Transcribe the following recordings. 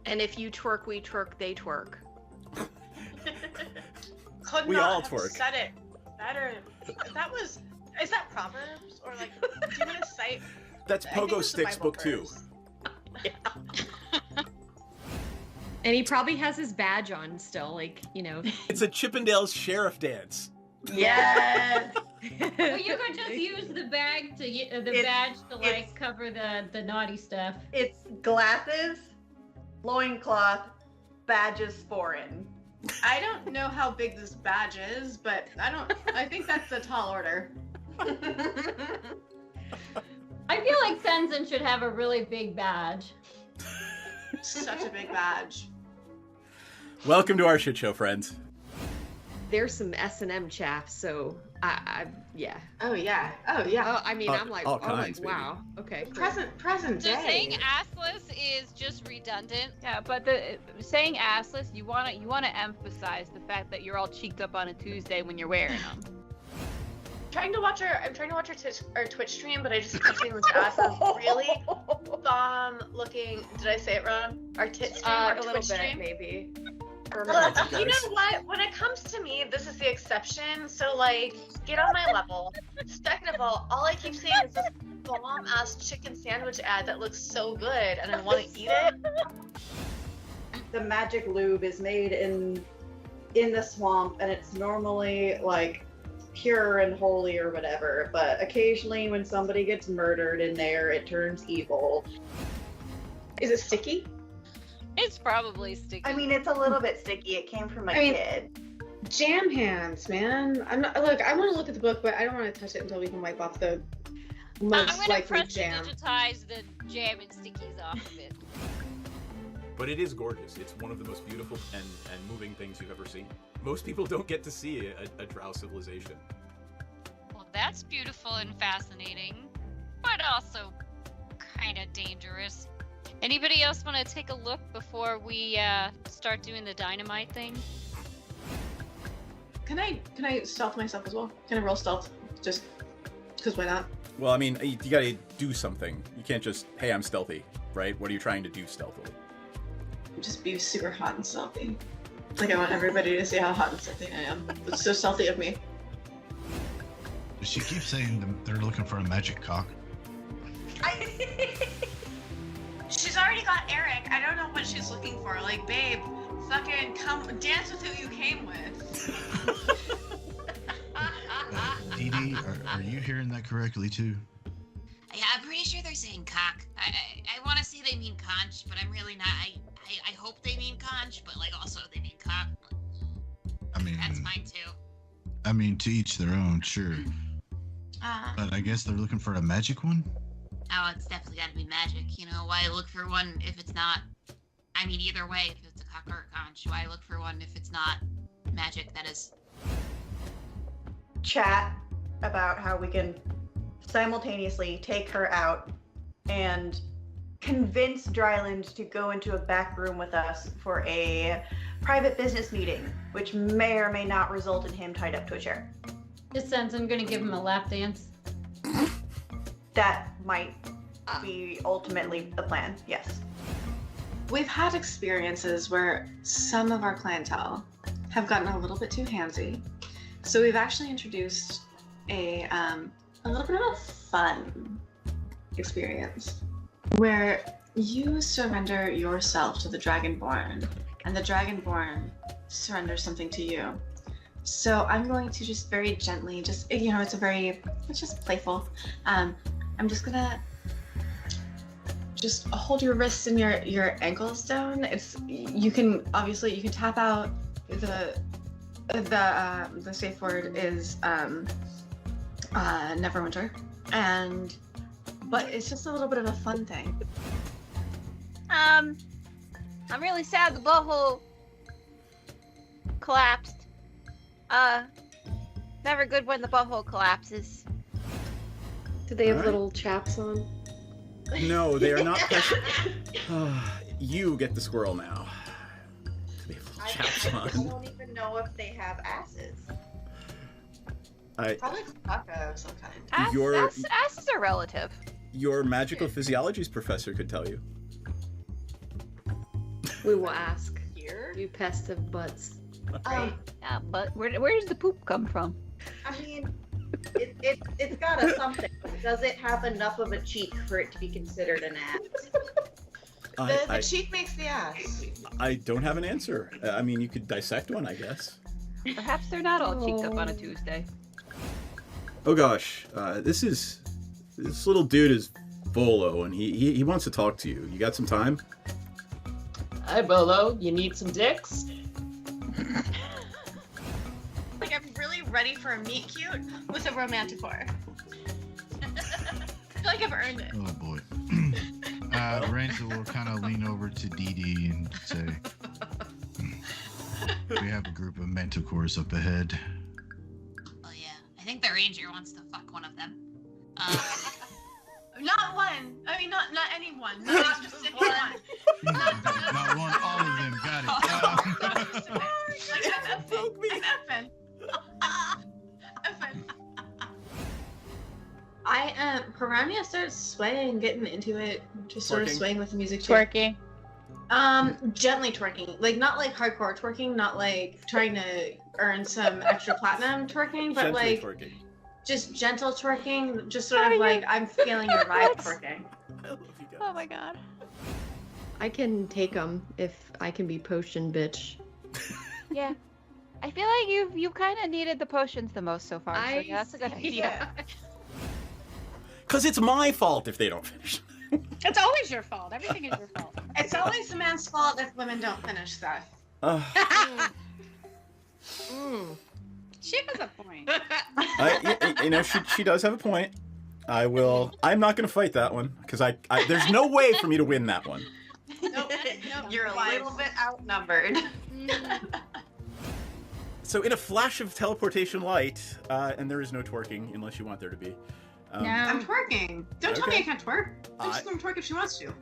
And if you twerk, we twerk, they twerk. Could We not all have twerk. said it better. Is that Proverbs? Or like, do you want to cite? That's I think Pogo it's a Sticks Bible book 2. verse. And he probably has his badge on still, like, you know. It's a Chippendales sheriff dance. Yes. Well, you could just use the bag to badge to like cover the naughty stuff. It's glasses, loincloth, badges foreign. I don't know how big this badge is, but I think that's a tall order. I feel like Senzen should have a really big badge. Such a big badge. Welcome to our shit show, friends. There's some S&M chaff, so yeah. Oh yeah. Oh yeah. Oh, I mean, I'm like, all kinds, baby. wow. Okay. Cool. Present So day. saying assless is just redundant. Yeah, but the saying assless, you wanna emphasize the fact that you're all cheeked up on a Tuesday when you're wearing them. I'm trying to watch our Twitch stream, but I just keep seeing this ass is really bomb looking. Did I say it wrong? Our tit stream, our A little Twitch bit, stream. maybe. Well, you know what? When it comes to me, this is the exception. So, like, get on my level. Second of all I keep seeing is this bomb-ass chicken sandwich ad that looks so good, and I want to eat it. The magic lube is made in the swamp, and it's normally like pure and holy or whatever. But occasionally, when somebody gets murdered in there, it turns evil. Is it sticky? It's probably sticky. I mean, it's a little bit sticky. It came from a kid. Jam hands, man. I'm not. Look, I want to look at the book, but I don't want to touch it until we can wipe off the I'm most gonna likely press jam. to digitize the jam and stickies off of it. But it is gorgeous. It's one of the most beautiful and moving things you've ever seen. Most people don't get to see a drow civilization. Well, that's beautiful and fascinating, but also kind of dangerous. Anybody else want to take a look before we start doing the dynamite thing? Can I stealth myself as well? Can I roll stealth? Just because why not? Well, I mean, you gotta do something. You can't just, hey, I'm stealthy, right? What are you trying to do stealthily? Just be super hot and stealthy. Like I want everybody to see how hot and stealthy I am. It's so stealthy of me. She keeps saying they're looking for a magic cock. She's already got Eric. I don't know what she's looking for. Like, babe, fucking come dance with who you came with. Dee Dee, are you hearing that correctly too? Yeah, I'm pretty sure they're saying cock. I want to say they mean conch, but I'm really not. I hope they mean conch, but like also they mean cock. I mean, That's fine too. I mean, to each their own, sure. But I guess they're looking for a magic one? Oh, it's definitely got to be magic. You know, why look for one if it's not? I mean, either way, if it's a cock or a conch, why look for one if it's not magic? That is. Chat about how we can simultaneously take her out and convince Dryland to go into a back room with us for a private business meeting, which may or may not result in him tied up to a chair. Just sense I'm gonna give him a lap dance. That might be ultimately the plan, yes. We've had experiences where some of our clientele have gotten a little bit too handsy. So we've actually introduced a little bit of a fun experience where you surrender yourself to the Dragonborn and the Dragonborn surrenders something to you. So I'm going to just very gently, it's just playful. I'm just gonna just hold your wrists and your ankles down. You can tap out the safe word is Neverwinter, but it's just a little bit of a fun thing. I'm really sad the butthole collapsed. Never good when the butthole collapses. Do they have Alright. little chaps on? No, they are not. You get the squirrel now. They have little chaps I on. don't even know if they have asses. Probably caca of some kind. Asses are relative. Your magical physiologies professor could tell you. We will ask. Here? You pest of butts. Yeah, but where does the poop come from? I mean, it's got a something. Does it have enough of a cheek for it to be considered an ass? The cheek makes the ass. I don't have an answer. I mean, you could dissect one, I guess. Perhaps they're not all cheeked up on a Tuesday. Oh gosh, this little dude is Volo, and he wants to talk to you. You got some time? Hi, Bolo. You need some dicks? Like, I'm really ready for a meet cute with a romanticore. I feel like I've earned it. Oh boy. Randall will kind of lean over to Dee Dee and say, "We have a group of manticores up ahead." Oh yeah, I think the ranger wants to fuck one of them. Not one. I mean, not anyone. Not a specific one. Not one, all of them. Got it. Poke me. Piranha starts swaying, getting into it, just sort of Twerking? swaying with the music too. Twerking. Gently twerking, like not like hardcore twerking, not like trying to earn some extra platinum twerking, but Gently like twerking. just gentle twerking, just sort of like I'm feeling your vibe twerking. I love you guys. Oh my god. I can take them if I can be potion bitch. Yeah. I feel like you've kind of needed the potions the most so far. So yeah, that's a good idea. Cause it's my fault if they don't finish. It's always your fault. Everything is your fault. It's always the man's fault if women don't finish stuff. She has a point. She does have a point. I'm not gonna fight that one because I there's no way for me to win that one. Nope. You're a little bit outnumbered. So in a flash of teleportation light, and there is no twerking unless you want there to be. I'm twerking. Don't tell me Okay. I can't twerk. I'm just gonna twerk if she wants to.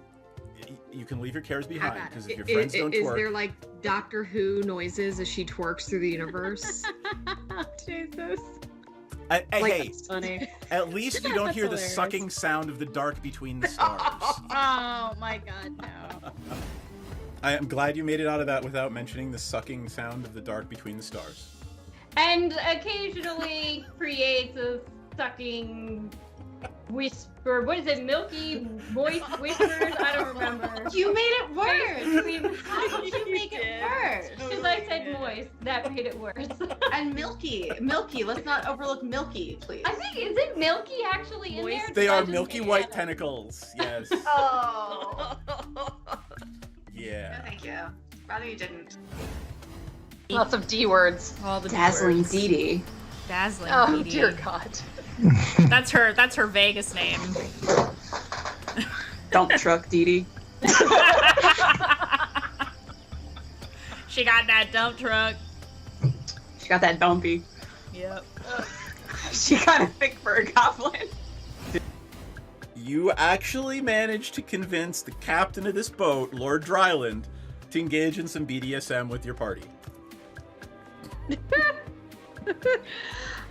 You can leave your cares How behind about because it? if your friends don't Is twerk, there like Doctor Who noises as she twerks through the universe? Jesus. Hey, That's funny. at least you don't That's hear the hilarious. sucking sound of the dark between the stars. Oh my god, no. I am glad you made it out of that without mentioning the sucking sound of the dark between the stars. And occasionally creates a sucking whisper. What is it? Milky moist whispers? I don't remember. You made it worse. How did you make it worse? Because I said moist. That made it worse. And milky. Let's not overlook milky, please. I think, is it milky actually in there? They Did I are just milky make white that up? tentacles. Yes. Oh. Yeah. No, thank you. Rather you didn't. Lots of D words. All the Dazzling words. Dee Dee. Dazzling Oh Dee Dee. dear God. That's her Vegas name. Dump truck Dee Dee. She got that dump truck. She got that dumpy. Yep. She kind of thick for a goblin. You actually managed to convince the captain of this boat, Lord Dryland, to engage in some BDSM with your party.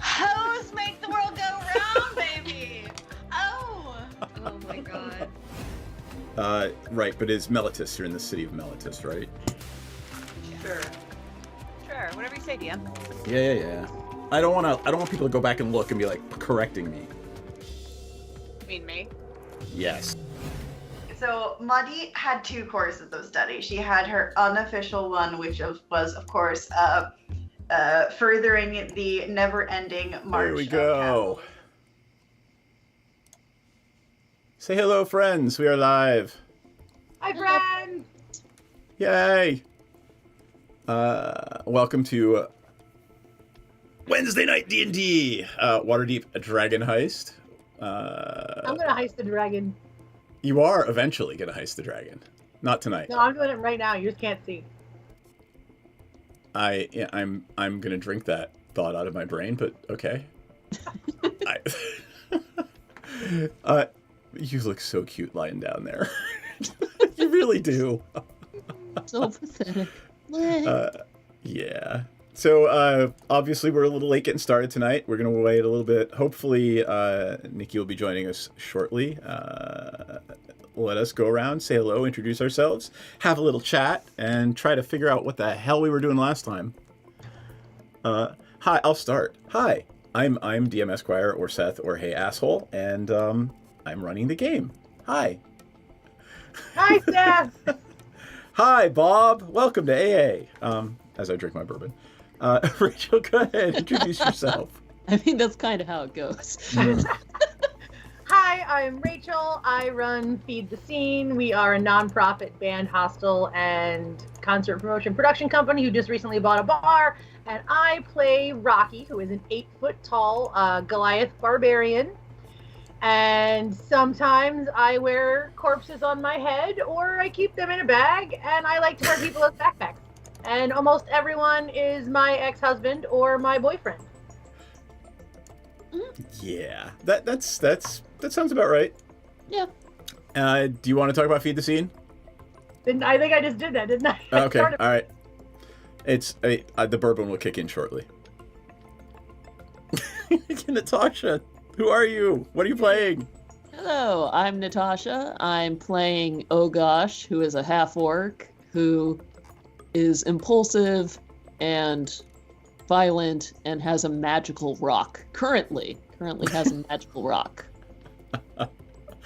Hoes make the world go round, baby. Oh. Oh my god. Right, but it's Melitus. You're in the city of Melitus, right? Sure, whatever you say, DM. Yeah. I don't want people to go back and look and be like correcting me. You mean me? Yes. So Muddy had two courses of study. She had her unofficial one, which was, of course, furthering the never-ending march. There we of go. Say hello, friends. We are live. Hi, friend. Yay! Welcome to Wednesday night D&D, Waterdeep Dragon Heist. I'm gonna heist the dragon. You are eventually gonna heist the dragon. Not tonight. No, I'm doing it right now. You just can't see. I'm gonna drink that thought out of my brain, but okay. You look so cute lying down there. You really do. So pathetic. Yeah. So obviously we're a little late getting started tonight. We're gonna wait a little bit. Hopefully Nikki will be joining us shortly. let us go around, say hello, introduce ourselves, have a little chat, and try to figure out what the hell we were doing last time. Hi, I'll start. Hi, I'm DM Esquire or Seth or Hey Asshole, and I'm running the game. Hi. Hi, Seth. Hi, Bob. Welcome to AA. As I drink my bourbon. Rachel, go ahead. Introduce yourself. I mean, that's kind of how it goes. Hi, I'm Rachel. I run Feed the Scene. We are a nonprofit band, hostel, and concert promotion production company who just recently bought a bar. And I play Rocky, who is an 8-foot-tall Goliath barbarian. And sometimes I wear corpses on my head, or I keep them in a bag, and I like to wear people as backpacks. And almost everyone is my ex-husband or my boyfriend. Yeah, that sounds about right. Yeah. Do you want to talk about Feed the Scene? I think I just did that, didn't I? Okay, all right. It's the bourbon will kick in shortly. Natasha, who are you? What are you playing? Hello, I'm Natasha. I'm playing Oh Gosh, who is a half-orc who is impulsive and violent and has a magical rock. Currently has a magical rock.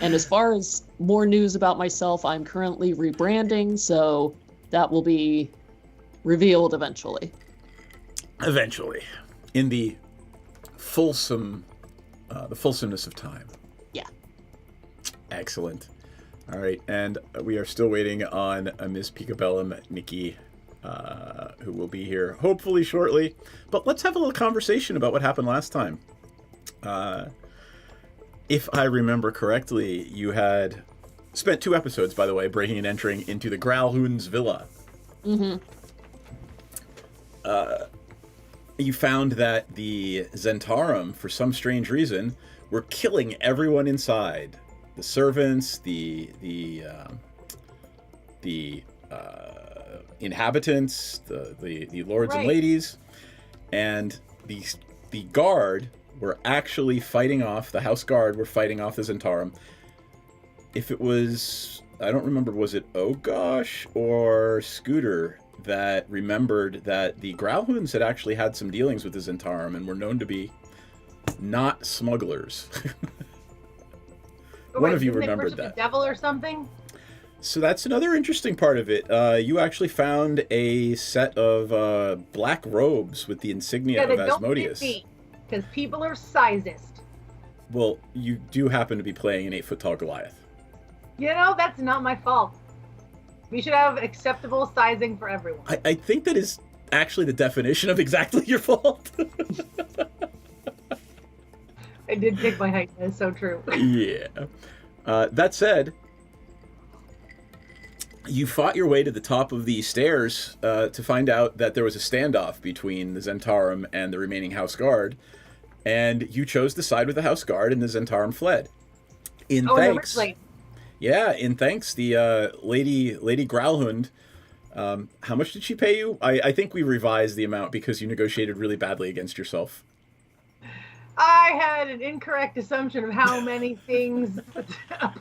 And as far as more news about myself, I'm currently rebranding, so that will be revealed eventually. Eventually, in the fulsomeness of time. Yeah. Excellent. All right, and we are still waiting on Ms. Picabellum, Nikki, who will be here hopefully shortly. But let's have a little conversation about what happened last time. If I remember correctly, you had spent 2 episodes, by the way, breaking and entering into the Growlhound's villa. Mm-hmm. You found that the Zentarum, for some strange reason, were killing everyone inside. The servants, the inhabitants, the lords and ladies, and the guard were actually fighting off, the house guard were fighting off the Zentarum. If it was, I don't remember, was it Oh Gosh or Scooter that remembered that the Growlhounds had actually had some dealings with the Zentarum and were known to be not smugglers. One of you remembered that. The devil or something? So that's another interesting part of it. You actually found a set of black robes with the insignia of Asmodeus. Because people are sizist. Well, you do happen to be playing an 8-foot-tall Goliath. You know, that's not my fault. We should have acceptable sizing for everyone. I think that is actually the definition of exactly your fault. I did pick my height. That's so true. Yeah. That said, you fought your way to the top of the stairs to find out that there was a standoff between the Zentarum and the remaining house guard, and you chose to side with the house guard, and the Zentarum fled. In thanks, the Lady Growlhound. How much did she pay you? I think we revised the amount because you negotiated really badly against yourself. I had an incorrect assumption of how many things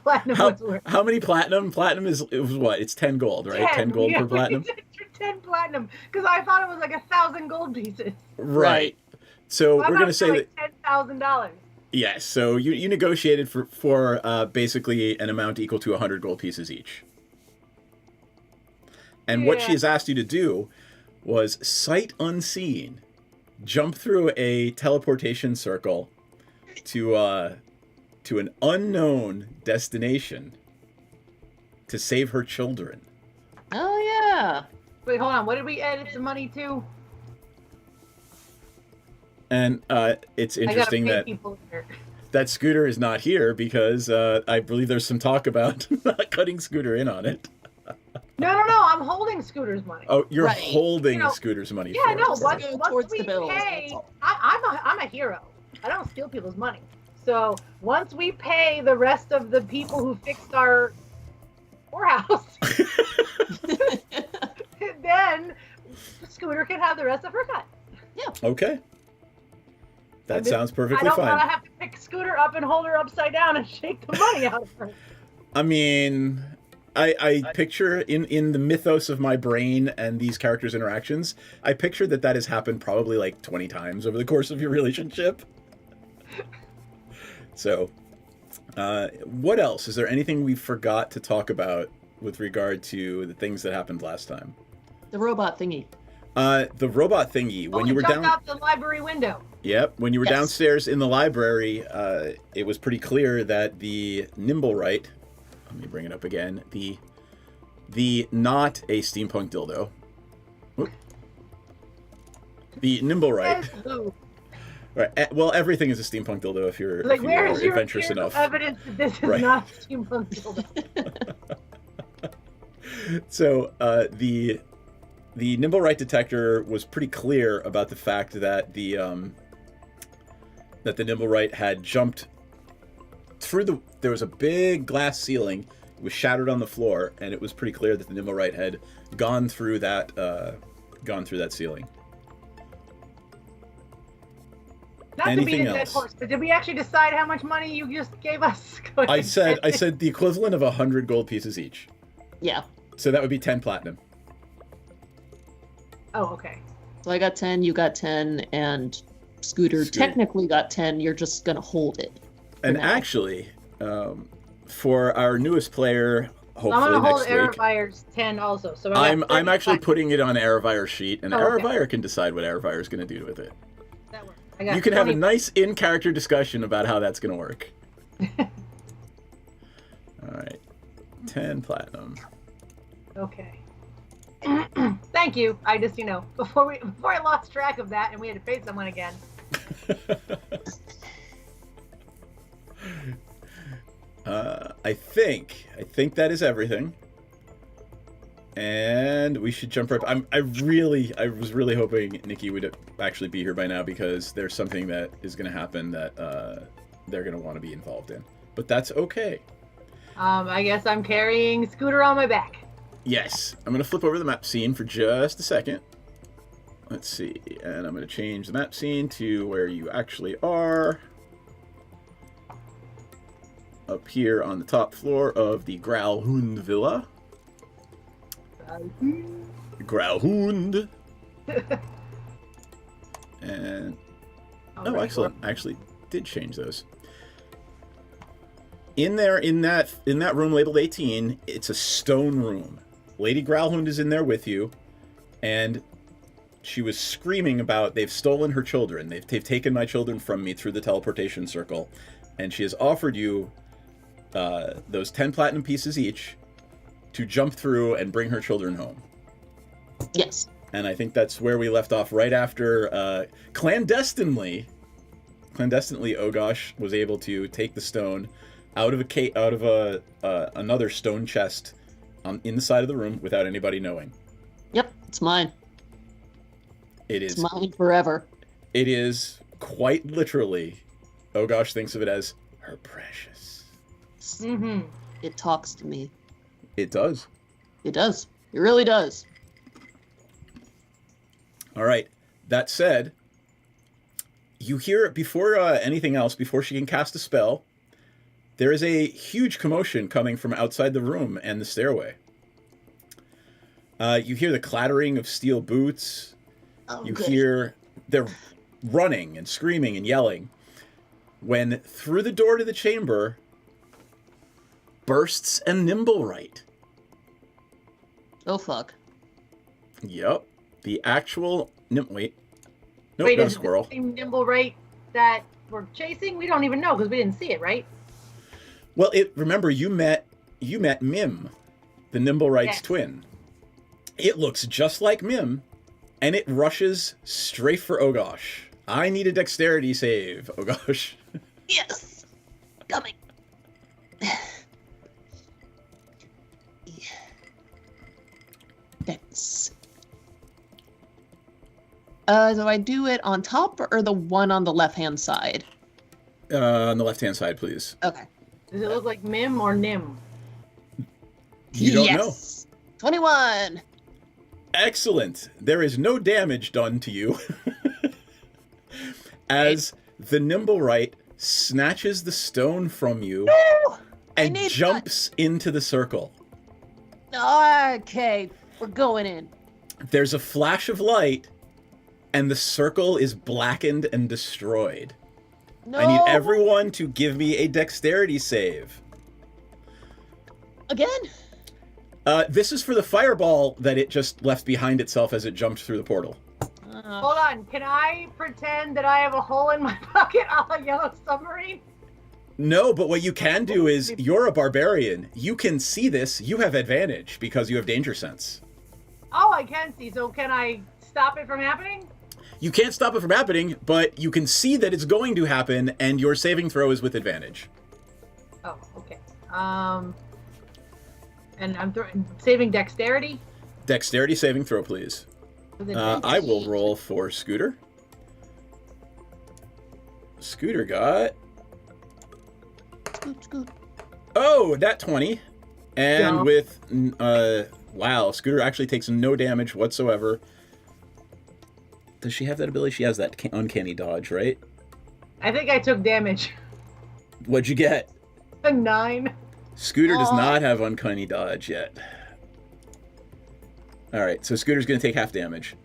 platinum was worth. How many platinum? Platinum it was what? It's 10 gold, right? 10 gold per platinum? 10 platinum, because I thought it was like 1,000 gold pieces. Right. So we're going to say that $10,000. Yes, so you negotiated for basically an amount equal to 100 gold pieces each. And what she has asked you to do was sight unseen, jump through a teleportation circle to an unknown destination to save her children. Oh yeah. Wait, hold on. What did we edit the money to? And it's interesting that Scooter is not here because I believe there's some talk about not cutting Scooter in on it. No. I'm holding Scooter's money. Oh, you're holding Scooter's money. Yeah, for no. it. Once we pay, I'm a hero. I don't steal people's money. So once we pay the rest of the people who fixed our whorehouse, then Scooter can have the rest of her cut. Yeah. Okay. That sounds perfectly fine. I don't want to have to pick Scooter up and hold her upside down and shake the money out of her. I mean, I picture in the mythos of my brain and these characters' interactions, I picture that has happened probably like 20 times over the course of your relationship. So, what else? Is there anything we forgot to talk about with regard to the things that happened last time? The robot thingy. The robot thingy. When you were down out the library window. Yep. When you were downstairs in the library, it was pretty clear that the Nimblewright. Let me bring it up again. The not a steampunk dildo. Whoop. The Nimblewright. Right. Well, everything is a steampunk dildo if you're, like, if where you're is your adventurous enough. Evidence that this is Right. not a steampunk dildo. So the Nimblewright detector was pretty clear about the fact that the Nimblewright had jumped through there was a big glass ceiling. It was shattered on the floor, and it was pretty clear that the Nimblewright had gone through that ceiling. Not Anything to beat a dead else? horse, but did we actually decide how much money you just gave us? I said the equivalent of 100 gold pieces each. Yeah. So that would be 10 platinum. Oh, okay. So I got 10, you got 10, and Scooter technically got 10. You're just going to hold it. And actually, for our newest player, hopefully I'm gonna hold next week, Airvire's 10 also. So I'm actually putting it on Airvire's sheet, and Oh, okay. Airvire can decide what Airvire is going to do with it. That works. I got You can have a 20. nice in-character discussion about how that's going to work. All right, 10 platinum. Okay. Thank you. I just, before I lost track of that and we had to pay someone again. I think that is everything, and we should jump right. I was really hoping Nikki would actually be here by now, because there's something that is going to happen that they're going to want to be involved in. But that's okay. I guess I'm carrying Scooter on my back. Yes, I'm going to flip over the map scene for just a second. Let's see, and I'm going to change the map scene to where you actually are. Up here on the top floor of the Growlhund Villa. Growlhund. And oh, excellent! I actually did change those. In there, in that room labeled 18, it's a stone room. Lady Growlhund is in there with you, and she was screaming about they've stolen her children. They've taken my children from me through the teleportation circle, and she has offered you those 10 platinum pieces each to jump through and bring her children home. Yes. And I think that's where we left off right after clandestinely Ogosh was able to take the stone out of another stone chest in the side of the room without anybody knowing. Yep, it's mine. It's mine forever. It is quite literally. Ogosh thinks of it as her precious. Mm-hmm. It talks to me. It does. It does. It really does. All right. That said, you hear before anything else, before she can cast a spell, there is a huge commotion coming from outside the room and the stairway. You hear the clattering of steel boots. Oh, you good. hear they're running and screaming and yelling, when through the door to the chamber bursts a Nimblewright. Oh, fuck. Yep. The actual... Wait. Nope, Wait, not a is it squirrel. the same Nimblewright that we're chasing? We don't even know because we didn't see it, right? Well, remember, you met Mim, the Nimblewright's Yes. twin. It looks just like Mim, and it rushes straight for Ogosh. I need a dexterity save, Ogosh. Yes. Coming. Dex. Do I do it on top or the one on the left-hand side? On the left-hand side, please. Okay. Does it look like Mim or Nim? You don't know. Yes. 21. Excellent. There is no damage done to you. As the Nimblewright snatches the stone from you and need jumps into the circle. Okay, we're going in. There's a flash of light, and the circle is blackened and destroyed. No. I need everyone to give me a dexterity save. Again? This is for the fireball that it just left behind itself as it jumped through the portal. Hold on. Can I pretend that I have a hole in my pocket a la Yellow Submarine? No, but what you can do is, you're a barbarian. You can see this. You have advantage because you have danger sense. Oh, I can see. So can I stop it from happening? You can't stop it from happening, but you can see that it's going to happen, and your saving throw is with advantage. Oh, okay. And I'm saving dexterity? Dexterity saving throw, please. I will roll for Scooter. Scooter got... Scoot. Oh, that 20. And with... wow, Scooter actually takes no damage whatsoever. Does she have that ability? She has that uncanny dodge, right? I think I took damage. What'd you get? A 9. Scooter does not have uncanny dodge yet. Alright, so Scooter's going to take half damage.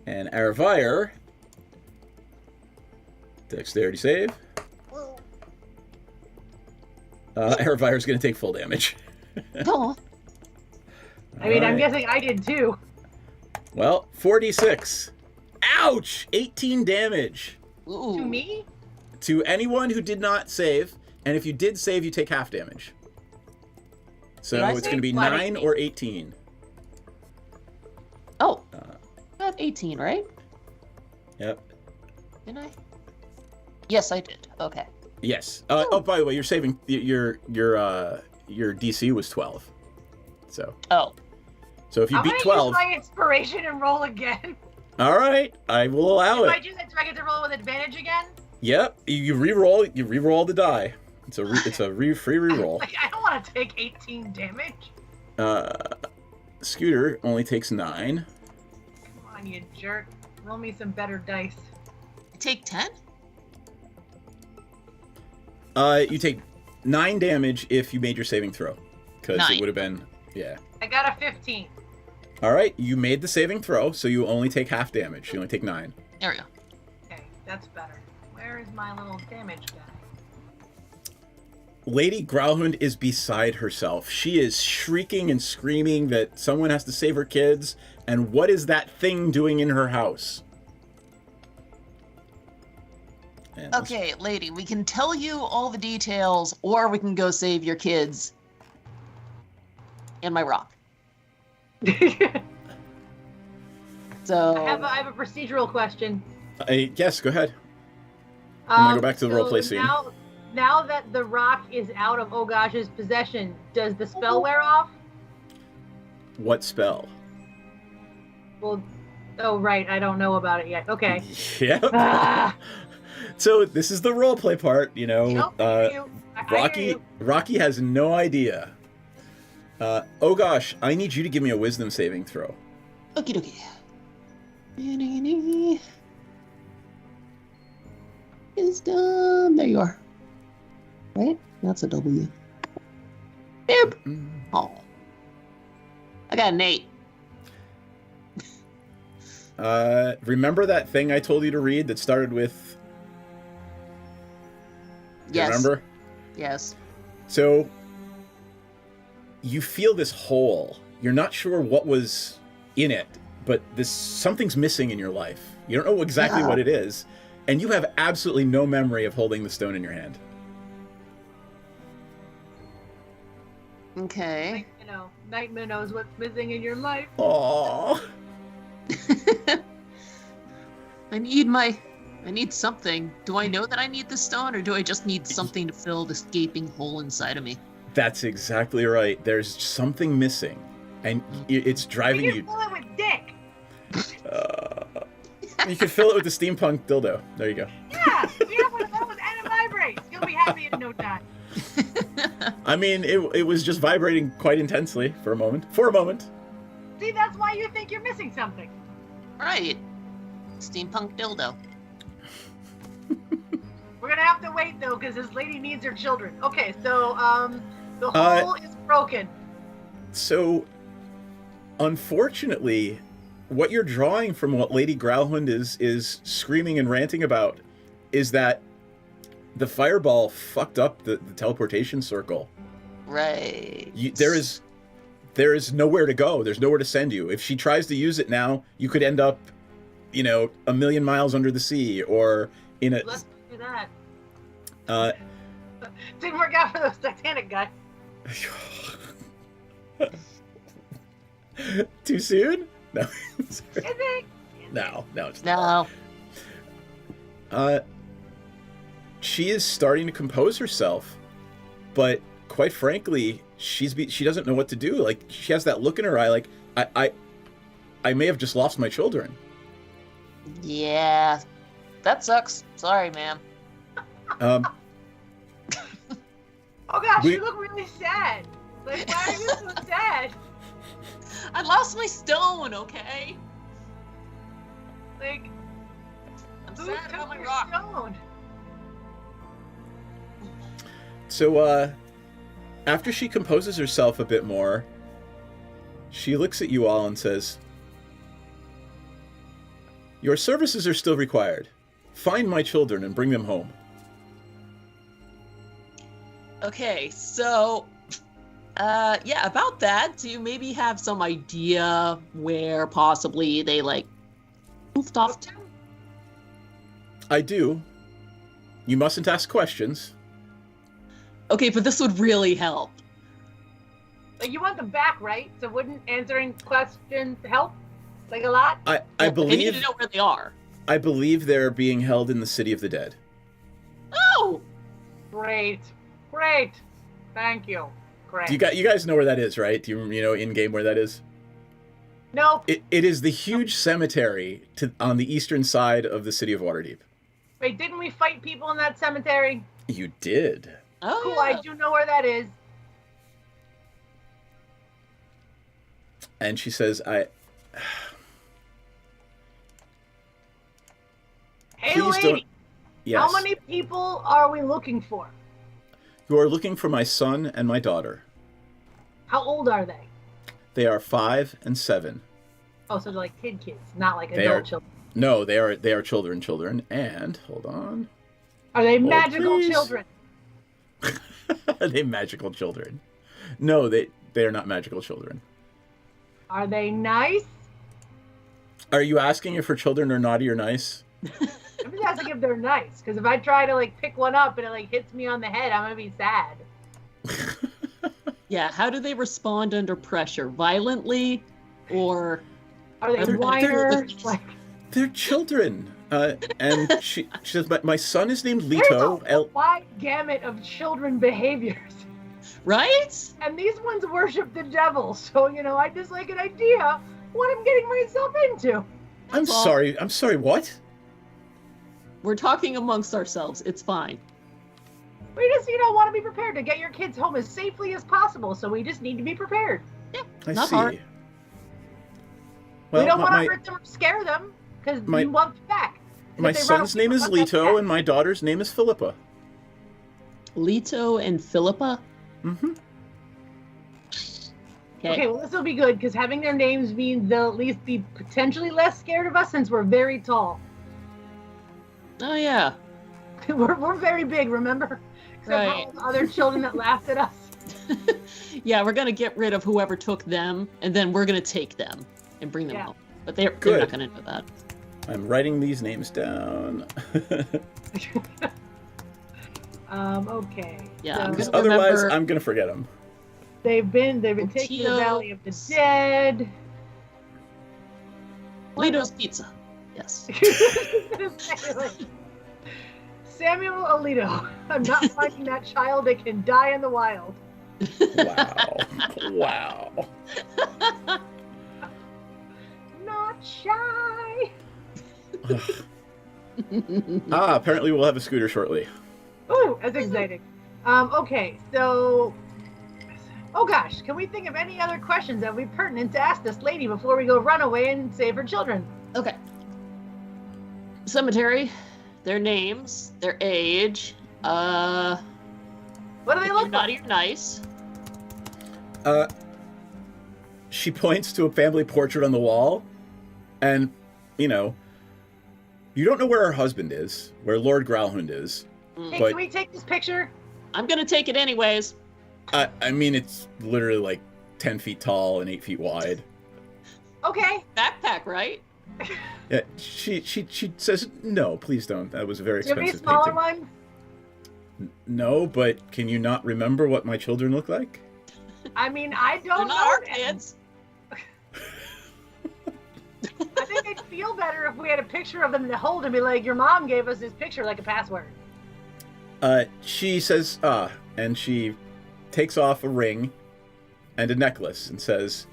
And Aravire... Dexterity save. Aravire's going to take full damage. Oh. I mean, I'm guessing I did too. Well, 4d6. Ouch! 18 damage. Ooh. To me? To anyone who did not save. And if you did save, you take half damage. So it's going to be 9 or 18. Oh. Got 18, right? Yep. Didn't I? Yes, I did. Okay. Yes. Oh, by the way, you're saving your DC was 12. So. Oh. So if you beat I'm 12. gonna use my inspiration and roll again. All right, I will allow If it. I do that, do I get to roll with advantage again? Yep. You re-roll. You re-roll the die. It's a free re-roll. Like, I don't want to take 18 damage. Scooter only takes 9. Come on, you jerk. Roll me some better dice. Take 10? You take 9 damage if you made your saving throw, because it would have been I got a 15. All right, you made the saving throw, so you only take half damage. You only take 9. There we go. Okay, that's better. Where is my little damage guy? Lady Growlhound is beside herself. She is shrieking and screaming that someone has to save her kids, and what is that thing doing in her house? And Okay, lady, we can tell you all the details, or we can go save your kids. And my rock. So I have a procedural question. Yes, go ahead. I'm gonna go back to the roleplay scene. Now that the rock is out of Ogash's possession, does the spell wear off? What spell? Well, oh right, I don't know about it yet. Okay. Yep. Ah. So this is the roleplay part, you know. Nope, Rocky has no idea. Oh gosh, I need you to give me a wisdom saving throw. Okie dokie. Wisdom. There you are. Right? That's a W. Boop. Oh. I got an 8. Remember that thing I told you to read that started with... Yes. Remember? Yes. So, you feel this hole. You're not sure what was in it, but something's missing in your life. You don't know exactly what it is, and you have absolutely no memory of holding the stone in your hand. Okay. Nightmare knows what's missing in your life. Aww. I need something. Do I know that I need the stone, or do I just need something to fill this gaping hole inside of me? That's exactly right. There's something missing, and it's driving you. You fill it with dick. You can fill it with the steampunk dildo. There you go. Yeah, we have one of those and it vibrates. You'll be happy in no time. I mean, it was just vibrating quite intensely for a moment. See, that's why you think you're missing something. Right. Steampunk dildo. We're gonna have to wait though, because this lady needs her children. Okay, so the hole is broken. So, unfortunately, what you're drawing from what Lady Growlhund is screaming and ranting about is that the fireball fucked up the teleportation circle. Right. There is nowhere to go. There's nowhere to send you. If she tries to use it now, you could end up, 1,000,000 miles under the sea, or in a. Let's do that. Didn't work out for those Titanic guys. Too soon? No. Is it? No, it's No. not. She is starting to compose herself, but quite frankly, she doesn't know what to do. Like, she has that look in her eye, like I may have just lost my children. Yeah, that sucks. Sorry, ma'am. Oh gosh, you look really sad. Like, why are you so sad? I lost my stone, okay? Like, I'm who sad took about my your rock. stone? So, after she composes herself a bit more, she looks at you all and says, "Your services are still required. Find my children and bring them home." Okay, so, yeah, about that, do you maybe have some idea where possibly they, moved off to? I do. You mustn't ask questions. Okay, but this would really help. Like, you want them back, right? So wouldn't answering questions help? Like, a lot? I They believe... need to know where they are. I believe they're being held in the City of the Dead. Oh! Great. Thank you. Great. You guys know where that is, right? Do you know in-game where that is? Nope. It is the huge cemetery on the eastern side of the city of Waterdeep. Wait, didn't we fight people in that cemetery? You did. Oh, Cool, yeah. I do know where that is. And she says, Hey, Please lady. don't... Yes. How many people are we looking for? You are looking for my son and my daughter. How old are they? They are 5 and 7. Oh, so they're like kids, not like They adult are- children. No, they are children. And, hold on. Are they magical please. children? Are they magical children? No, they are not magical children. Are they nice? Are you asking if her children are naughty or nice? I'm just asking if they're nice, because if I try to pick one up and it hits me on the head, I'm gonna be sad. Yeah, how do they respond under pressure? Violently? Or... Are they They're- whiners? They're children. And she says, my son is named There's Leto. a wide gamut of children behaviors. Right? And these ones worship the devil, so, I just like an idea what I'm getting myself into. I'm all. sorry, what? We're talking amongst ourselves. It's fine. We just, want to be prepared to get your kids home as safely as possible, so we just need to be prepared. I Not see. hard. Well, we don't want my, to hurt them or scare them, because my- we want them back. And my if they run son's away, name we is want them Leto, back. and my daughter's name is Philippa. Leto and Philippa? Mm-hmm. Okay, well, this will be good, because having their names means they'll at least be potentially less scared of us, since we're very tall. Oh, yeah. we're very big, remember? Except for Right. all the other children that laughed at us. Yeah, we're going to get rid of whoever took them, and then we're going to take them and bring them Yeah. home. But they're Good. not going to do that. I'm writing these names down. Okay. Yeah, so I'm Because gonna otherwise, remember- I'm gonna forget them. they've been taken to the Tito. Valley of the Dead. Leto's Pizza. Yes. Samuel Alito. I'm not finding that child. It can die in the wild. Wow. Not shy. Apparently we'll have a scooter shortly. Ooh, that's exciting. Okay, so... Oh gosh, can we think of any other questions that would be pertinent to ask this lady before we go run away and save her children? Okay. Cemetery. their names, their age, What do they if look you're naughty like? or nice. She points to a family portrait on the wall, and, you know, you don't know where her husband is, where Lord Growlhund is. Hey, But- can we take this picture? I'm gonna take it anyways. I mean, it's literally like 10 feet tall and 8 feet wide. Okay. Backpack, right? Yeah, she says, no, please don't. That was a very Do you have any expensive smaller painting. one? No, but can you not remember what my children look like? I mean, I They're don't not know. our them. kids. I think it'd feel better if we had a picture of them to hold and be like, your mom gave us this picture like a password. She says, and she takes off a ring and a necklace and says,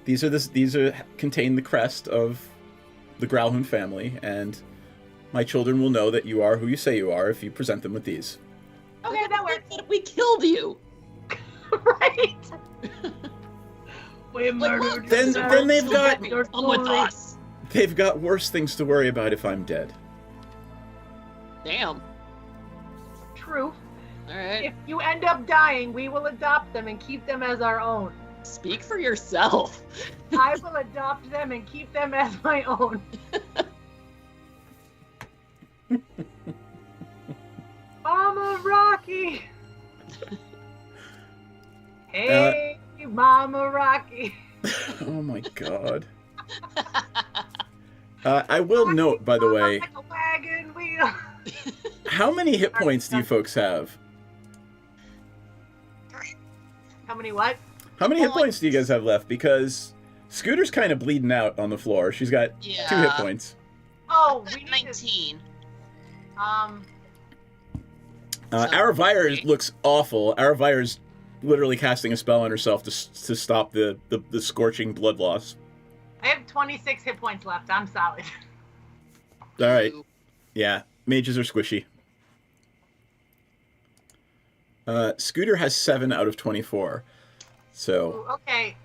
these contain the crest of the Growlhund family, and my children will know that you are who you say you are if you present them with these. Okay, that works. But we killed you. Right. We Like, murdered look, Then- sir, then they've so got- let me come with us. They've got worse things to worry about if I'm dead. Damn. True. All right. If you end up dying, we will adopt them and keep them as our own. Speak for yourself. I will adopt them and keep them as my own. Mama Rocky. Hey, Mama Rocky. Oh my god. I will note, by the way, Like a wagon wheel. how many hit points do you folks have? How many what? How many hit points do you guys have left? Because Scooter's kind of bleeding out on the floor. She's got 2 hit points. Oh, I've we got need 19. Aravire looks awful. Aravire's literally casting a spell on herself to stop the scorching blood loss. I have 26 hit points left. I'm solid. All right. Yeah, mages are squishy. Scooter has 7 out of 24. So, Ooh, okay.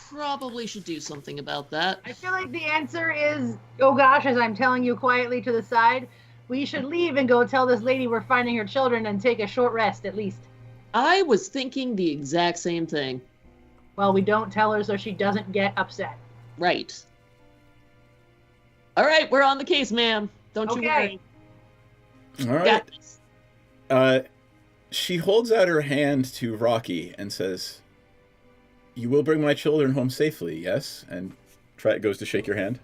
Probably should do something about that. I feel like the answer is, oh gosh, as I'm telling you quietly to the side, we should leave and go tell this lady we're finding her children and take a short rest at least. I was thinking the exact same thing. Well, we don't tell her so she doesn't get upset. Right. All right, we're on the case, ma'am. Don't you Okay. worry. all right. Got this. She holds out her hand to Rocky and says, "You will bring my children home safely, yes?" And goes to shake your hand.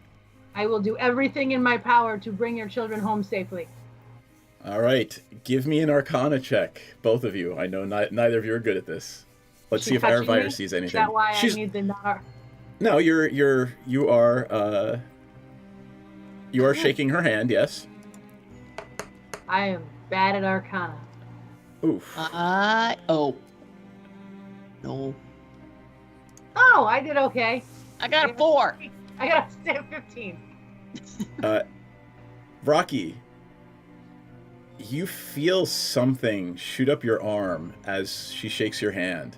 I will do everything in my power to bring your children home safely. All right, give me an Arcana check, both of you. I know neither of you are good at this. Let's see if touching Aravire me? sees Is anything. that why I need the nar? No, you are shaking her hand. Yes. I am bad at Arcana. Oof. Oh. No. Oh, I did okay. I got a 4. I got a 15. Rocky, you feel something shoot up your arm as she shakes your hand,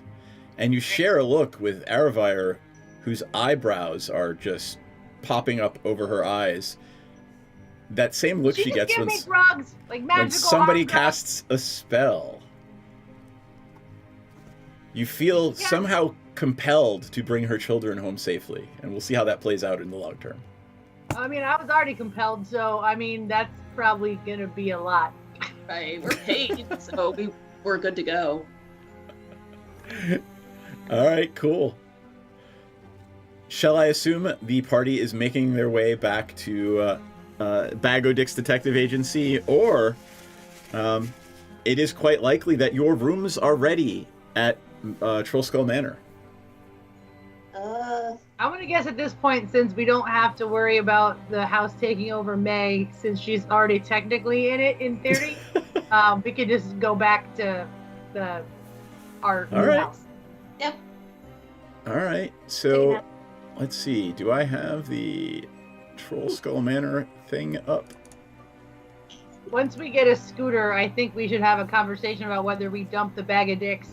and you share a look with Aravire, whose eyebrows are just popping up over her eyes. That same look she gets give when me drugs, like magical when somebody arm drugs. casts a spell. You feel somehow compelled to bring her children home safely, and we'll see how that plays out in the long term. I mean, I was already compelled, so I mean, that's probably gonna be a lot. Right, we're paid, so we're good to go. All right, cool. Shall I assume the party is making their way back to Bagodick's detective agency, or it is quite likely that your rooms are ready at Trollskull Manor? I'm gonna guess at this point, since we don't have to worry about the house taking over May, since she's already technically in it, in theory, we could just go back to our new right. house. Yep. All right, so let's see. Do I have the Trollskull Manor thing up? Once we get a scooter, I think we should have a conversation about whether we dump the bag of dicks.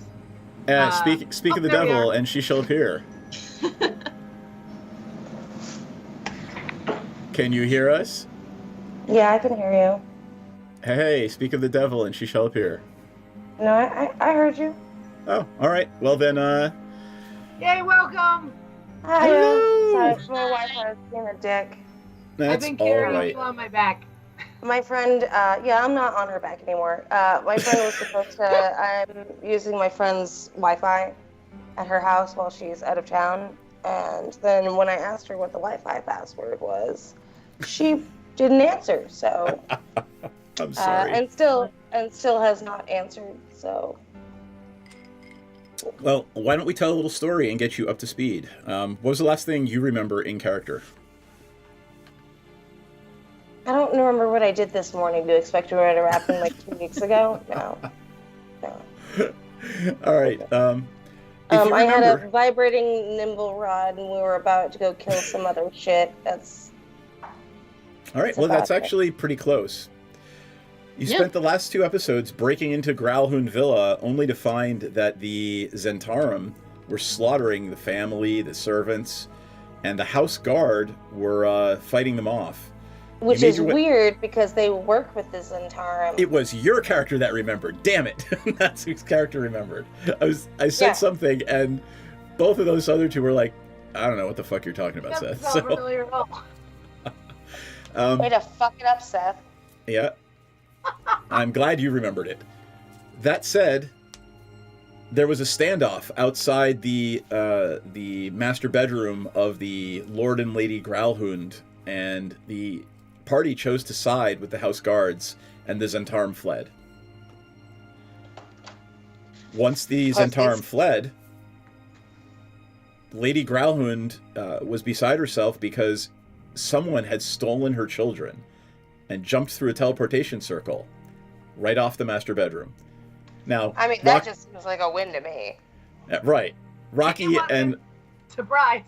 Speak of the there we devil, are. and she shall appear. Can you hear us? Yeah, I can hear you. Hey, speak of the devil, and she shall appear. No, I heard you. Oh, all right. Well then, Yay, welcome! Hi. Hello. Sorry, my Wi-Fi is being a dick. I've that's been all carrying right. you on my back. My friend, yeah, I'm not on her back anymore. My friend was supposed to. I'm using my friend's Wi-Fi at her house while she's out of town, and then when I asked her what the Wi-Fi password was, she didn't answer. So. I'm sorry. And still has not answered. So. Well, why don't we tell a little story and get you up to speed? What was the last thing you remember in character? I don't remember what I did this morning. Do you expect me to happen like 2 weeks ago? No. All right. If you I had a remember, vibrating nimble rod, and we were about to go kill some other shit. all right. Well, that's actually pretty close. You spent the last 2 episodes breaking into Growlhound Villa, only to find that the Zentarum were slaughtering the family, the servants, and the house guard were fighting them off. Which is weird because they work with the Zentarum. It was your character that remembered. Damn it! That's whose character remembered. I said something, and both of those other two were like, "I don't know what the fuck you're talking about, Seth." So familiar. Way to fuck it up, Seth. Yeah. I'm glad you remembered it. That said, there was a standoff outside the master bedroom of the Lord and Lady Growlhound, and the party chose to side with the house guards, and the Zentarum fled. Once the Zentarum fled, Lady Growlhound was beside herself because someone had stolen her children and jumped through a teleportation circle right off the master bedroom. Now, I mean, that just seems like a win to me. Right. Rocky and... Surprise!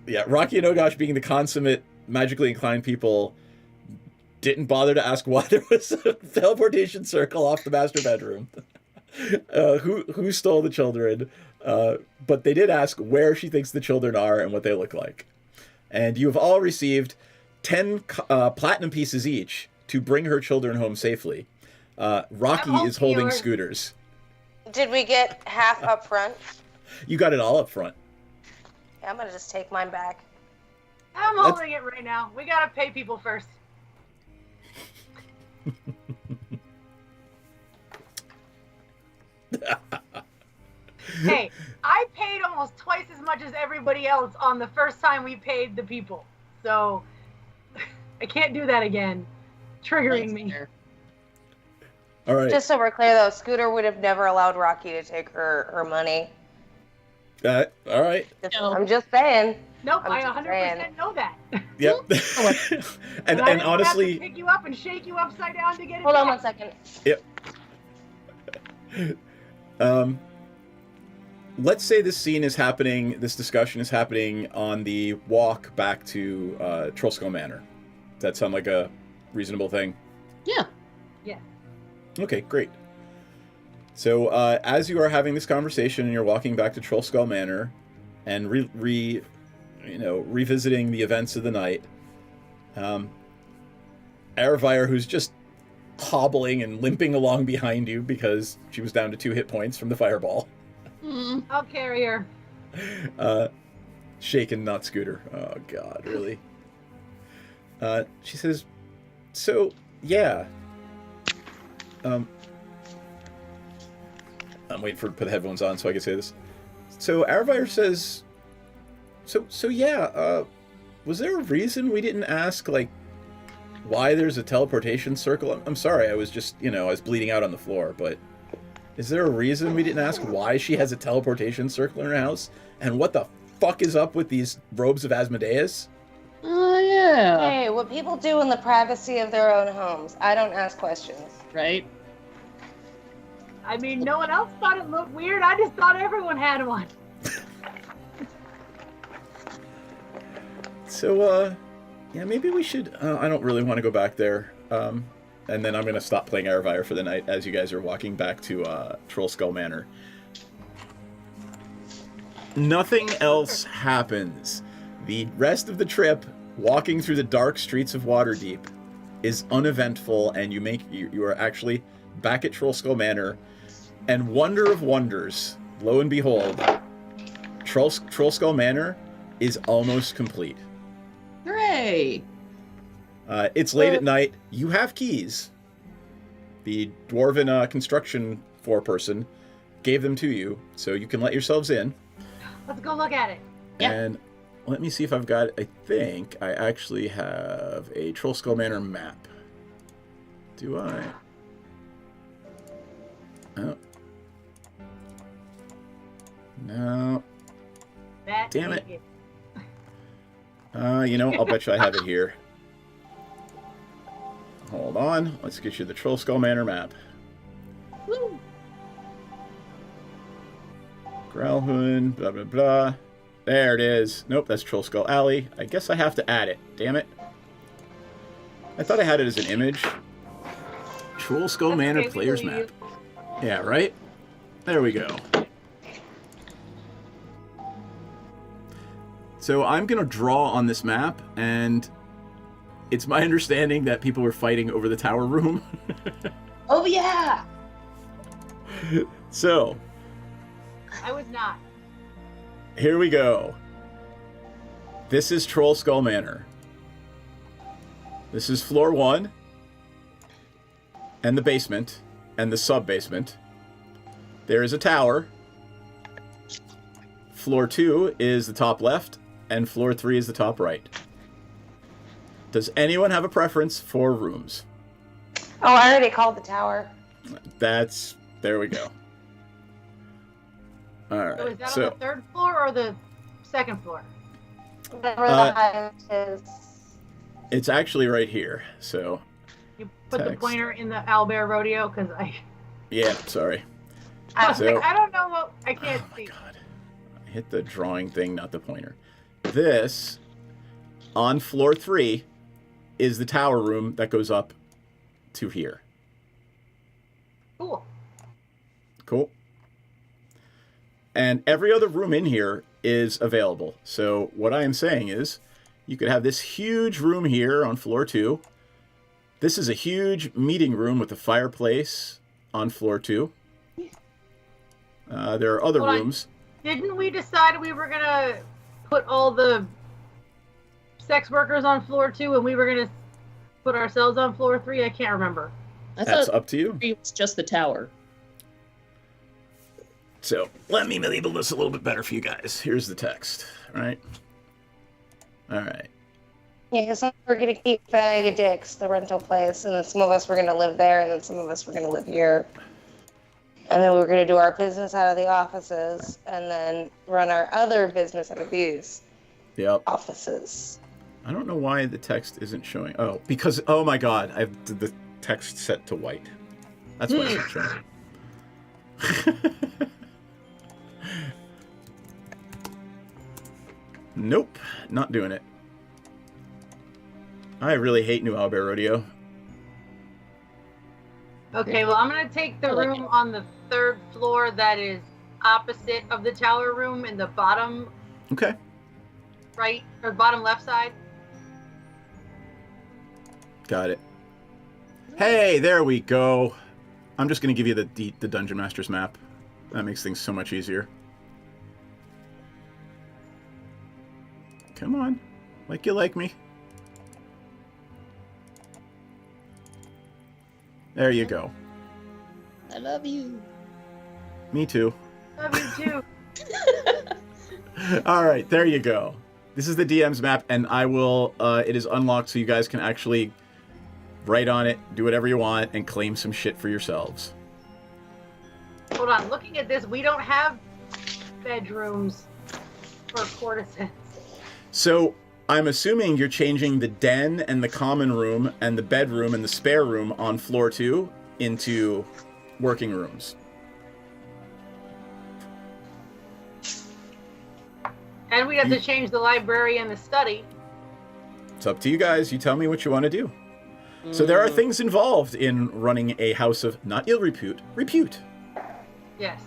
Yeah, Rocky and Ogosh, being the consummate magically inclined people, didn't bother to ask why there was a teleportation circle off the master bedroom. Who stole the children, but they did ask where she thinks the children are and what they look like. And you have all received 10 platinum pieces each to bring her children home safely. Rocky is holding scooters. Did we get half up front? You got it all up front. Yeah, I'm gonna just take mine back. I'm holding it right now. We gotta pay people first. Hey, I paid almost twice as much as everybody else on the first time we paid the people. So I can't do that again. Triggering me. All right. Just so we're clear, though, Scooter would have never allowed Rocky to take her money. All right. I'm just saying. Nope, I 100% know that. Yep. and I honestly, have to pick you up and shake you upside down to get it. Hold on back. 1 second. Yep. Let's say this scene is happening, this discussion is happening on the walk back to Trollskull Manor. Does that sound like a reasonable thing? Yeah. Yeah. Okay, great. So as you are having this conversation and you're walking back to Trollskull Manor and revisiting the events of the night, Aravire, who's just hobbling and limping along behind you because she was down to 2 hit points from the fireball. I'll carry her. Shaken, not Scooter. Oh, God, really? She says, so, yeah. I'm waiting for her to put the headphones on so I can say this. So, Aravire says, so yeah, was there a reason we didn't ask, like, why there's a teleportation circle? I'm sorry, I was just, I was bleeding out on the floor, but is there a reason we didn't ask why she has a teleportation circle in her house? And what the fuck is up with these robes of Asmodeus? Oh, yeah. Hey, what people do in the privacy of their own homes. I don't ask questions. Right? I mean, no one else thought it looked weird. I just thought everyone had one. So, yeah, maybe we should... I don't really want to go back there. And then I'm going to stop playing Aravire for the night as you guys are walking back to Trollskull Manor. Nothing else happens. The rest of the trip, walking through the dark streets of Waterdeep, is uneventful, and you are actually back at Trollskull Manor, and wonder of wonders, lo and behold, Trollskull Manor is almost complete. Hooray! It's late at night. You have keys. The dwarven construction foreperson gave them to you, so you can let yourselves in. Let's go look at it. And let me see if I've got. I think I actually have a Trollskull Manor map. Do I? Oh. No. Damn it. I'll bet you I have it here. Hold on. Let's get you the Trollskull Manor map. Woo. Growlhund, blah, blah, blah. There it is. Nope, that's Trollskull Alley. I guess I have to add it. Damn it. I thought I had it as an image. Trollskull Manor Player's Map. Yeah, right? There we go. So I'm going to draw on this map, and it's my understanding that people were fighting over the tower room. Oh, yeah! So, I was not. here we go. This is Trollskull Manor. This is floor 1, and the basement, and the sub-basement. There is a tower. Floor 2 is the top left, and floor 3 is the top right. Does anyone have a preference for rooms? Oh, I already called the tower. There we go. All right. So is that on the third floor or the second floor? Whatever the highest is. It's actually right here. So. You put the pointer in the owlbear rodeo because I. Yeah, sorry. I don't know what I can't see. God. I hit the drawing thing, not the pointer. This, on floor 3, is the tower room that goes up to here. Cool. Cool. And every other room in here is available. So what I am saying is, you could have this huge room here on floor 2. This is a huge meeting room with a fireplace on floor 2. There are other rooms. Didn't we decide we were gonna put all the sex workers on floor 2 and we were gonna put ourselves on floor 3? I can't remember. That's up to you. It's just the tower. So let me label this a little bit better for you guys. Here's the text, right? All right. Yeah, because we're going to keep Fag Dick's, the rental place, and then some of us were going to live there, and then some of us were going to live here. And then we were going to do our business out of the offices, and then run our other business out of these offices. I don't know why the text isn't showing. Oh, because, oh my god, I have the text set to white. That's why it's not showing. Nope, not doing it. I really hate New Owlbear Rodeo. Okay, well, I'm going to take the room on the third floor that is opposite of the tower room in the bottom right, or bottom left side. Got it. Hey, there we go. I'm just going to give you the Dungeon Master's map. That makes things so much easier. Come on. Like you like me. There you go. I love you. Me too. Love you too. All right, there you go. This is the DM's map, and I will. It is unlocked, so you guys can actually write on it, do whatever you want, and claim some shit for yourselves. Hold on, looking at this, we don't have bedrooms for courtesans. So I'm assuming you're changing the den and the common room and the bedroom and the spare room on floor 2 into working rooms. And we have to change the library and the study. It's up to you guys. You tell me what you want to do. So there are things involved in running a house of not ill repute. Yes.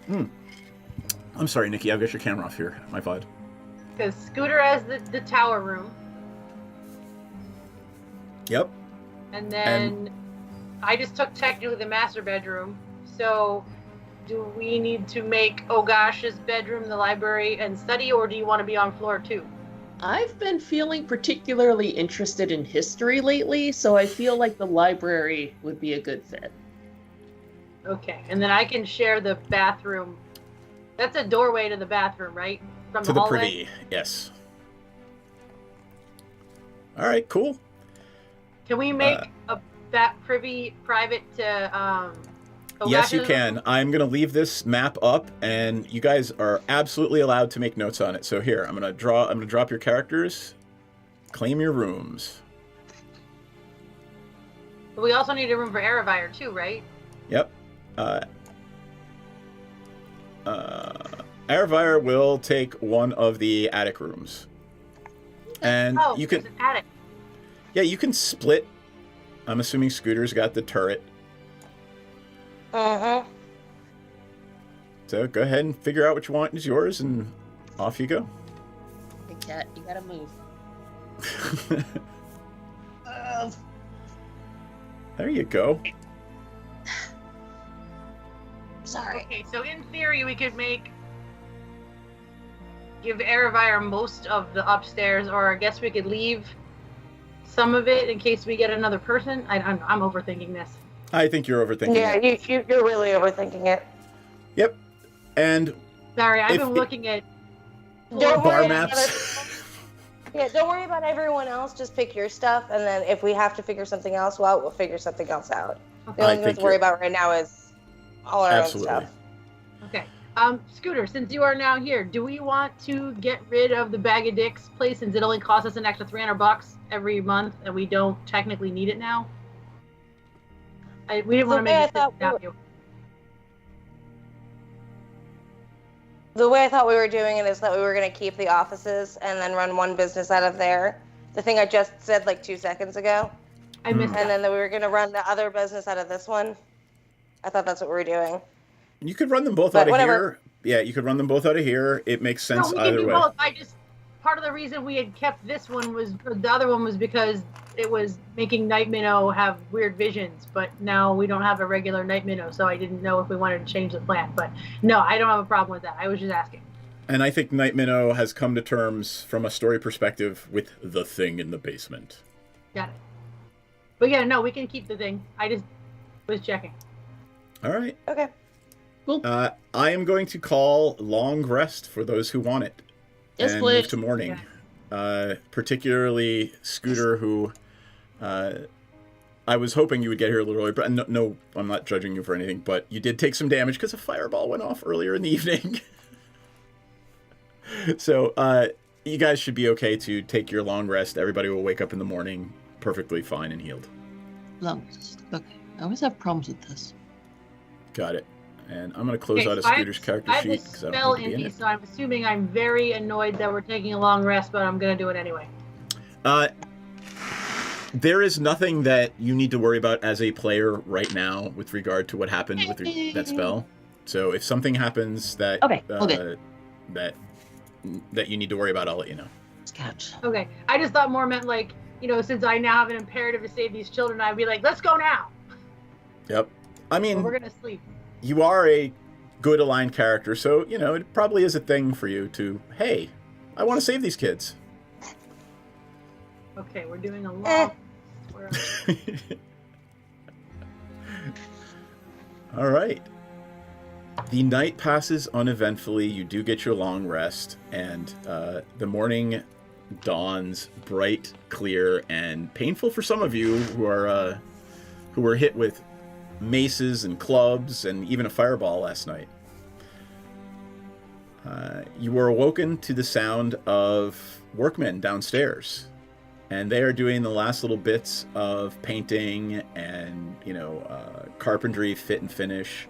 I'm sorry, Nikki. I've got your camera off here. My VOD. Because Scooter has the tower room. Yep. And then I just took technically the master bedroom. So do we need to make Ogash's bedroom the library and study, or do you want to be on floor 2? I've been feeling particularly interested in history lately, so I feel like the library would be a good fit. Okay, and then I can share the bathroom. That's a doorway to the bathroom, right? From To the the hallway? privy, yes. All right, cool. Can we make that privy private to Yes, you Ogash's can. I'm going to leave this map up, and you guys are absolutely allowed to make notes on it. So here, I'm going to drop your characters. Claim your rooms. But we also need a room for Eravire too, right? Yep. Aravire will take one of the attic rooms. And you can... there's an attic. Yeah, you can split. I'm assuming Scooter's got the turret. Uh-huh. So go ahead and figure out what you want is yours, and off you go. Hey, cat, you gotta move. There you go. Sorry. Okay, so in theory we could give Eravire most of the upstairs, or I guess we could leave some of it in case we get another person. I'm overthinking this. I think you're overthinking it. Yeah, you're really overthinking it. Yep. And Sorry, I've been looking at Don't bar worry maps. Yeah, don't worry about everyone else. Just pick your stuff, and then if we have to figure something else out, we'll figure something else out. The only thing we have to worry about right now is all our own stuff. Okay. Scooter, since you are now here, do we want to get rid of the Bag of Dicks place since it only costs us an extra $300 every month and we don't technically need it now? We didn't want to make it without you. The way I thought we were doing it is that we were going to keep the offices and then run one business out of there. The thing I just said like 2 seconds ago. I missed that. And then that we were going to run the other business out of this one. I thought that's what we were doing. You could run them both out of here. Yeah, you could run them both out of here. It makes sense either way. Both. Part of the reason we had kept this one the other one was because it was making Night Minnow have weird visions, but now we don't have a regular Night Minnow, so I didn't know if we wanted to change the plan. But no, I don't have a problem with that. I was just asking. And I think Night Minnow has come to terms from a story perspective with the thing in the basement. Got it. But yeah, no, we can keep the thing. I just was checking. All right. Okay. Cool. I am going to call long rest for those who want it. Yes, and please. move to morning. Particularly Scooter, who I was hoping you would get here a little earlier, but no, I'm not judging you for anything, but you did take some damage because a fireball went off earlier in the evening. So you guys should be okay to take your long rest. Everybody will wake up in the morning perfectly fine and healed. Long rest. Okay. I always have problems with this. Got it. And I'm going to close out of Scooter's character sheet because I don't need to be in it. So I'm assuming I'm very annoyed that we're taking a long rest, but I'm going to do it anyway. There is nothing that you need to worry about as a player right now with regard to what happened with that spell. So if something happens that that you need to worry about, I'll let you know. Scotch. Okay. I just thought more meant like, since I now have an imperative to save these children, I'd be like, let's go now. Yep. I mean, we're going to sleep. You are a good aligned character, so, it probably is a thing for you to, hey, I want to save these kids. Okay, we're doing a long... All right. The night passes uneventfully. You do get your long rest, and the morning dawns bright, clear, and painful for some of you who were hit with maces and clubs and even a fireball last night. You were awoken to the sound of workmen downstairs, and they are doing the last little bits of painting and carpentry, fit and finish.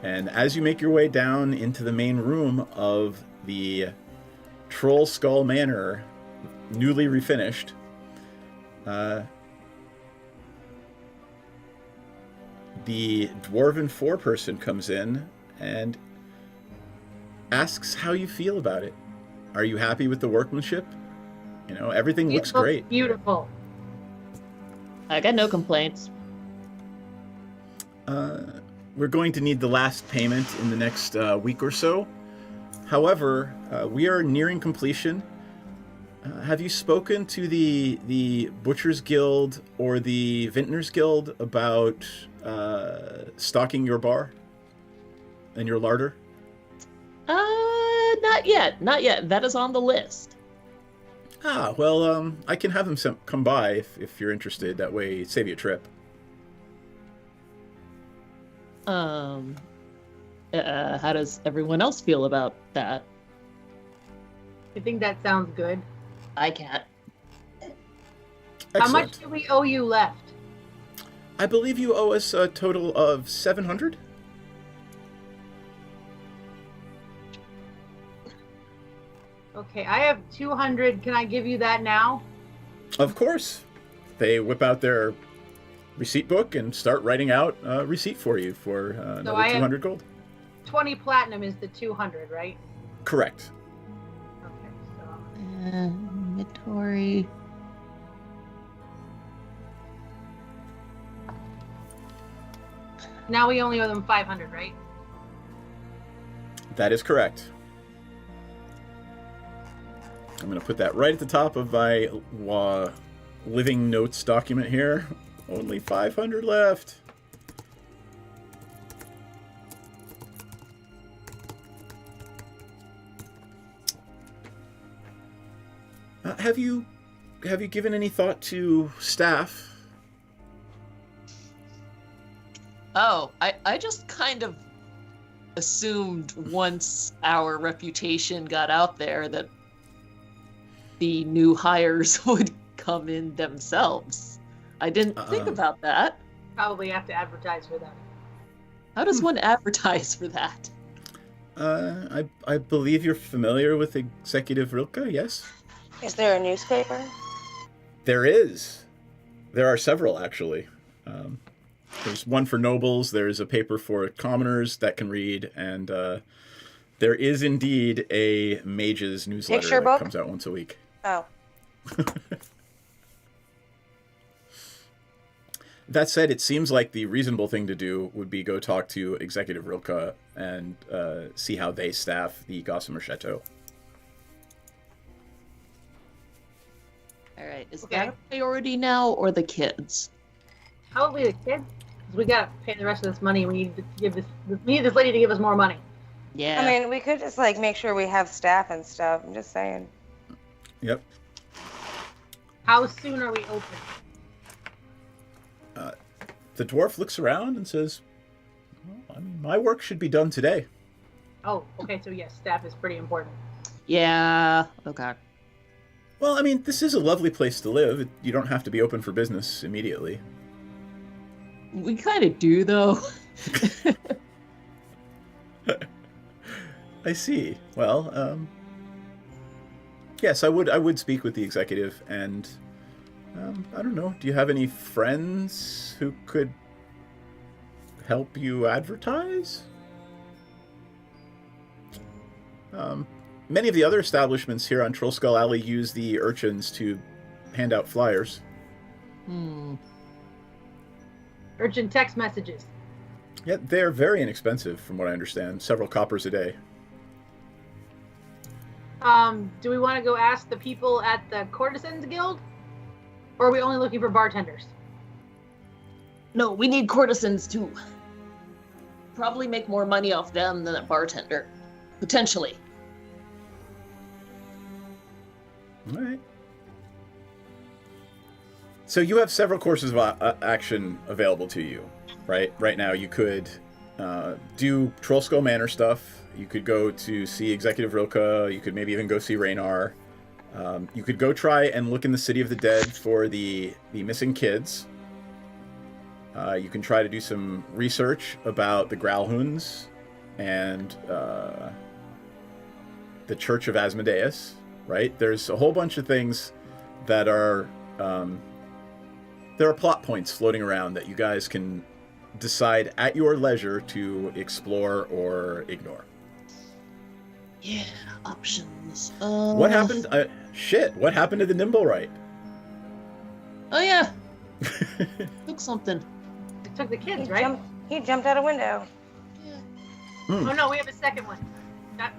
And as you make your way down into the main room of the Troll Skull Manor, newly refinished, the dwarven four-person comes in and asks how you feel about it. Are you happy with the workmanship? Everything looks great. Beautiful. I got no complaints. We're going to need the last payment in the next week or so. However, we are nearing completion. Have you spoken to the Butchers Guild or the Vintners Guild about stocking your bar and your larder? Not yet. Not yet. That is on the list. Ah, well, I can have them come by if you're interested. That way, save you a trip. How does everyone else feel about that? I think that sounds good. I can't. Excellent. How much do we owe you left? I believe you owe us a total of 700. Okay, I have 200. Can I give you that now? Of course. They whip out their receipt book and start writing out a receipt for you for another 200 gold. 20 platinum is the 200, right? Correct. Okay, so Inventory. now we only owe them 500, right? That is correct. I'm going to put that right at the top of my living notes document here. Only 500 left. Have you given any thought to staff? Oh, I just kind of assumed once our reputation got out there that the new hires would come in themselves. I didn't think about that. Probably have to advertise for them. How does one advertise for that? I believe you're familiar with Executive Rilke, yes? Is there a newspaper? There is. There are several, actually. There's one for nobles, there's a paper for commoners that can read, and there is indeed a mage's newsletter Picture that book? comes out once a week. Oh. That said, it seems like the reasonable thing to do would be go talk to Executive Rilke and see how they staff the Gossamer Chateau. All right, is that a priority now or the kids? Probably the kids. 'Cause we gotta pay the rest of this money. We need to give we need this lady to give us more money. Yeah. I mean, we could just like make sure we have staff and stuff. I'm just saying. Yep. How soon are we open? The dwarf looks around and says, well, I mean, my work should be done today. Oh, okay. So yes, staff is pretty important. Yeah. Okay. Well, I mean, this is a lovely place to live. You don't have to be open for business immediately. We kind of do, though. I see. Well, yes, I would speak with the executive, and I don't know. Do you have any friends who could help you advertise? Many of the other establishments here on Troll Skull Alley use the urchins to hand out flyers. Urgent text messages. Yeah, they're very inexpensive, from what I understand. Several coppers a day. Do we want to go ask the people at the Courtesans Guild? Or are we only looking for bartenders? No, we need courtesans too. Probably make more money off them than a bartender. Potentially. All right. So you have several courses of action available to you, right? Right now you could do Troll Skull Manor stuff. You could go to see Executive Rilke. You could maybe even go see Raynar. You could go try and look in the City of the Dead for the missing kids. You can try to do some research about the Growlhounds and the Church of Asmodeus, right? There's a whole bunch of things that are... there are plot points floating around that you guys can decide at your leisure to explore or ignore. Yeah, options. What happened? Shit, what happened to the Nimble Right? Oh yeah, Took something. It took the kids, right? He jumped out a window. Oh no, we have a second one.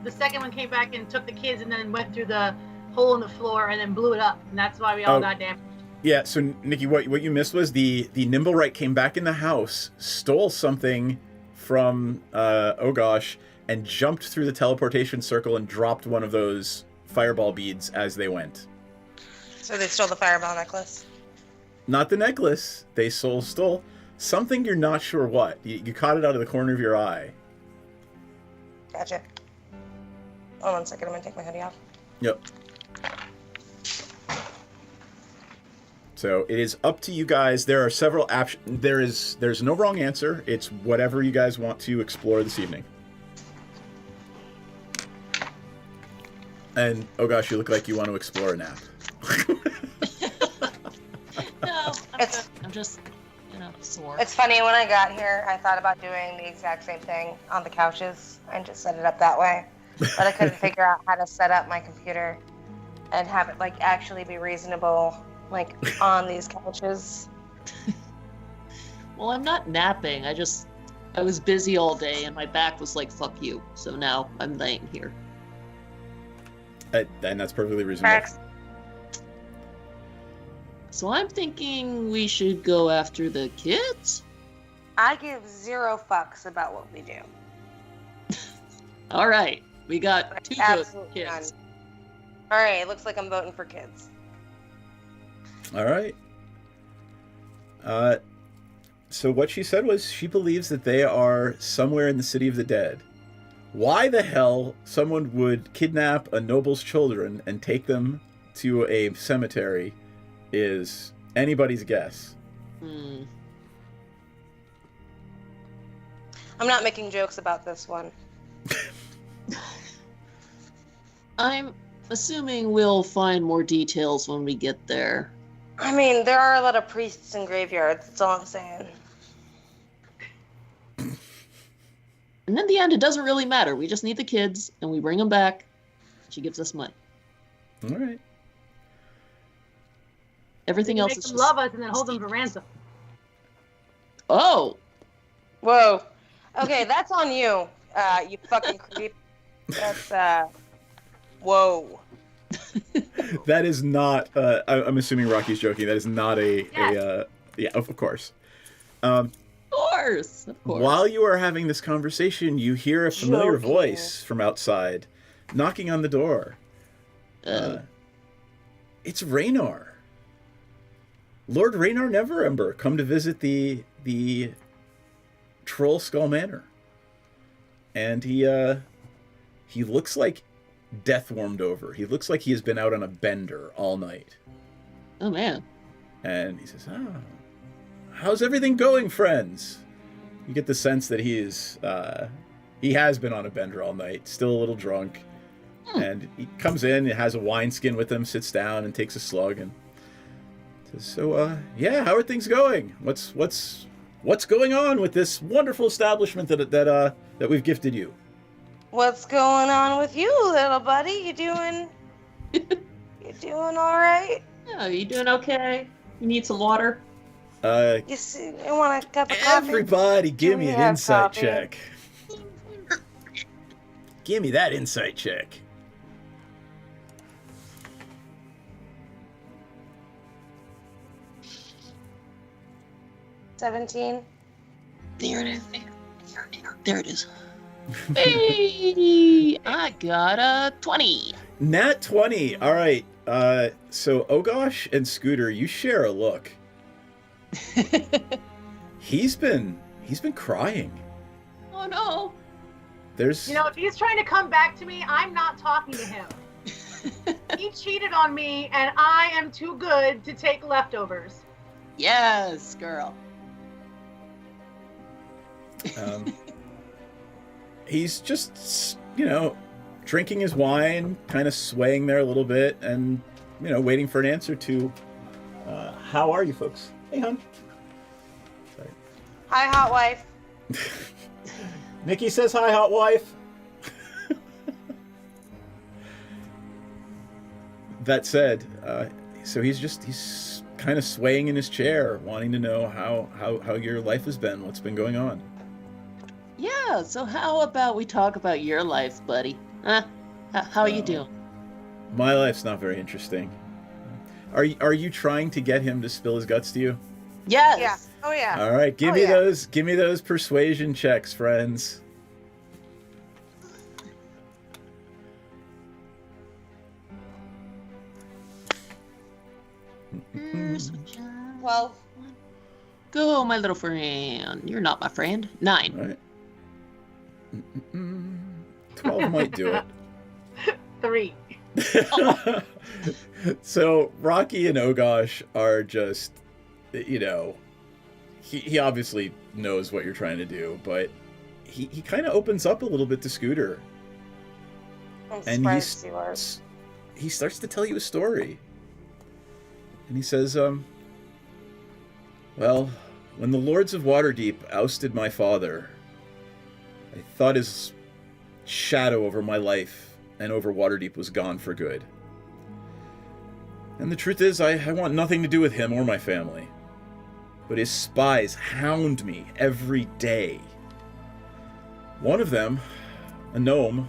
The second one came back and took the kids and then went through the hole in the floor and then blew it up. And that's why we all got damaged. Yeah, so Nikki, what you missed was the Nimblewright came back in the house, stole something from oh gosh, and jumped through the teleportation circle and dropped one of those fireball beads as they went. So they stole the fireball necklace? Not the necklace. They stole something you're not sure what. You caught it out of the corner of your eye. Gotcha. Hold on a second, I'm gonna take my hoodie off. Yep. So it is up to you guys. There are several there's no wrong answer. It's whatever you guys want to explore this evening. And oh gosh, you look like you want to explore a nap. No, I'm just sore. It's funny, when I got here, I thought about doing the exact same thing on the couches and just set it up that way. But I couldn't figure out how to set up my computer and have it actually be reasonable on these couches. Well, I'm not napping. I was busy all day and my back was like, fuck you. So now I'm laying here. And that's perfectly reasonable. So I'm thinking we should go after the kids? I give 0 fucks about what we do. All right. We got 2 kids. None. All right, it looks like I'm voting for kids. All right. So what she said was she believes that they are somewhere in the City of the Dead. Why the hell someone would kidnap a noble's children and take them to a cemetery is anybody's guess. Hmm. I'm not making jokes about this one. I'm assuming we'll find more details when we get there. I mean, there are a lot of priests in graveyards, that's all I'm saying. And in the end, it doesn't really matter. We just need the kids, and we bring them back. She gives us money. All right. Everything else Make is them just... love us and then hold them for ransom. Oh! Whoa. Okay, that's on you, you fucking creep. That's, whoa. That is not, I'm assuming Rocky's joking, that is not yeah, of course. Of course. While you are having this conversation, you hear a familiar voice from outside, knocking on the door. It's Raynar. Lord Raynar Neverember, come to visit the Troll Skull Manor. And he looks like death warmed over. He looks like he has been out on a bender all night. Oh, man. And he says, how's everything going, friends? You get the sense that he has been on a bender all night, still a little drunk. And he comes in and has a wineskin with him, sits down and takes a slug and says, so, yeah, how are things going? What's going on with this wonderful establishment that we've gifted you? What's going on with you, little buddy? You doing all right? Yeah, you doing okay? You need some water? You want a cup of coffee? Everybody give me an insight coffee? check. Give me that insight check. $17. There it is. There it is. Hey, I got a 20. Nat 20. All right. So Ogosh and Scooter, you share a look. He's been crying. Oh no. There's. If he's trying to come back to me, I'm not talking to him. He cheated on me, and I am too good to take leftovers. Yes, girl. He's just, drinking his wine, kind of swaying there a little bit, and, waiting for an answer to, how are you folks? Hey, hon. Sorry. Hi, hot wife. Nikki says hi, hot wife. That said, so he's kind of swaying in his chair, wanting to know how your life has been, what's been going on. Yeah, so how about we talk about your life, buddy? Huh? How are you doing? My life's not very interesting. Are you trying to get him to spill his guts to you? Yes. Yeah. Oh yeah. All right, give me those persuasion checks, friends. Well, go, my little friend. You're not my friend. 9. All right. 12 might do it. 3. So Rocky and Ogosh are just, he obviously knows what you're trying to do, but he kind of opens up a little bit to Scooter. I'm And surprised he starts to tell you a story. And he says, well, when the Lords of Waterdeep ousted my father, I thought his shadow over my life and over Waterdeep was gone for good. And the truth is, I want nothing to do with him or my family. But his spies hound me every day. One of them, a gnome,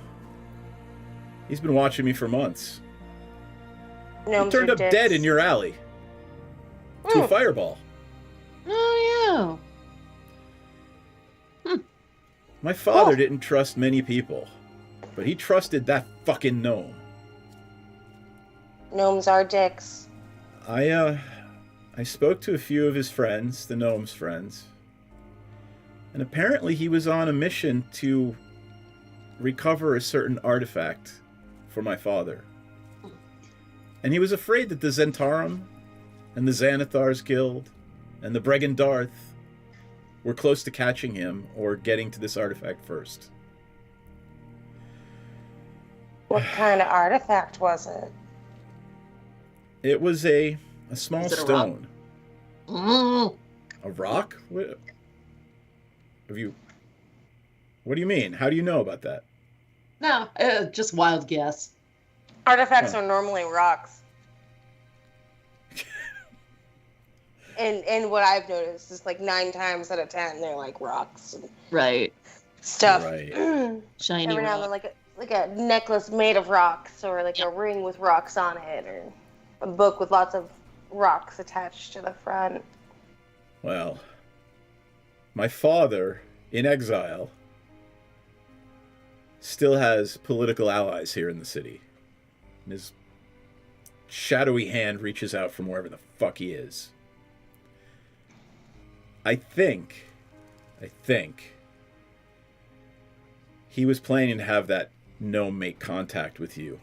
he's been watching me for months. Gnomes He turned are up dicks. dead in your alley. To a fireball. Oh, yeah. My father didn't trust many people, but he trusted that fucking gnome. Gnomes are dicks. I spoke to a few of his friends, the gnome's friends, and apparently he was on a mission to recover a certain artifact for my father. And he was afraid that the Zentarum and the Xanathar's Guild and the Bregendarth were close to catching him or getting to this artifact first. What kind of artifact was it? It was a small Was it a stone. Mm. A rock? What do you mean? How do you know about that? No, just wild guess. Artifacts are normally rocks. And what I've noticed is like 9 times out of 10 they're like rocks and Right. stuff. Right. Shiny Every now and rock. then like a necklace made of rocks, or like a ring with rocks on it, or a book with lots of rocks attached to the front. Well, my father, in exile, still has political allies here in the city. And his shadowy hand reaches out from wherever the fuck he is. I think he was planning to have that gnome make contact with you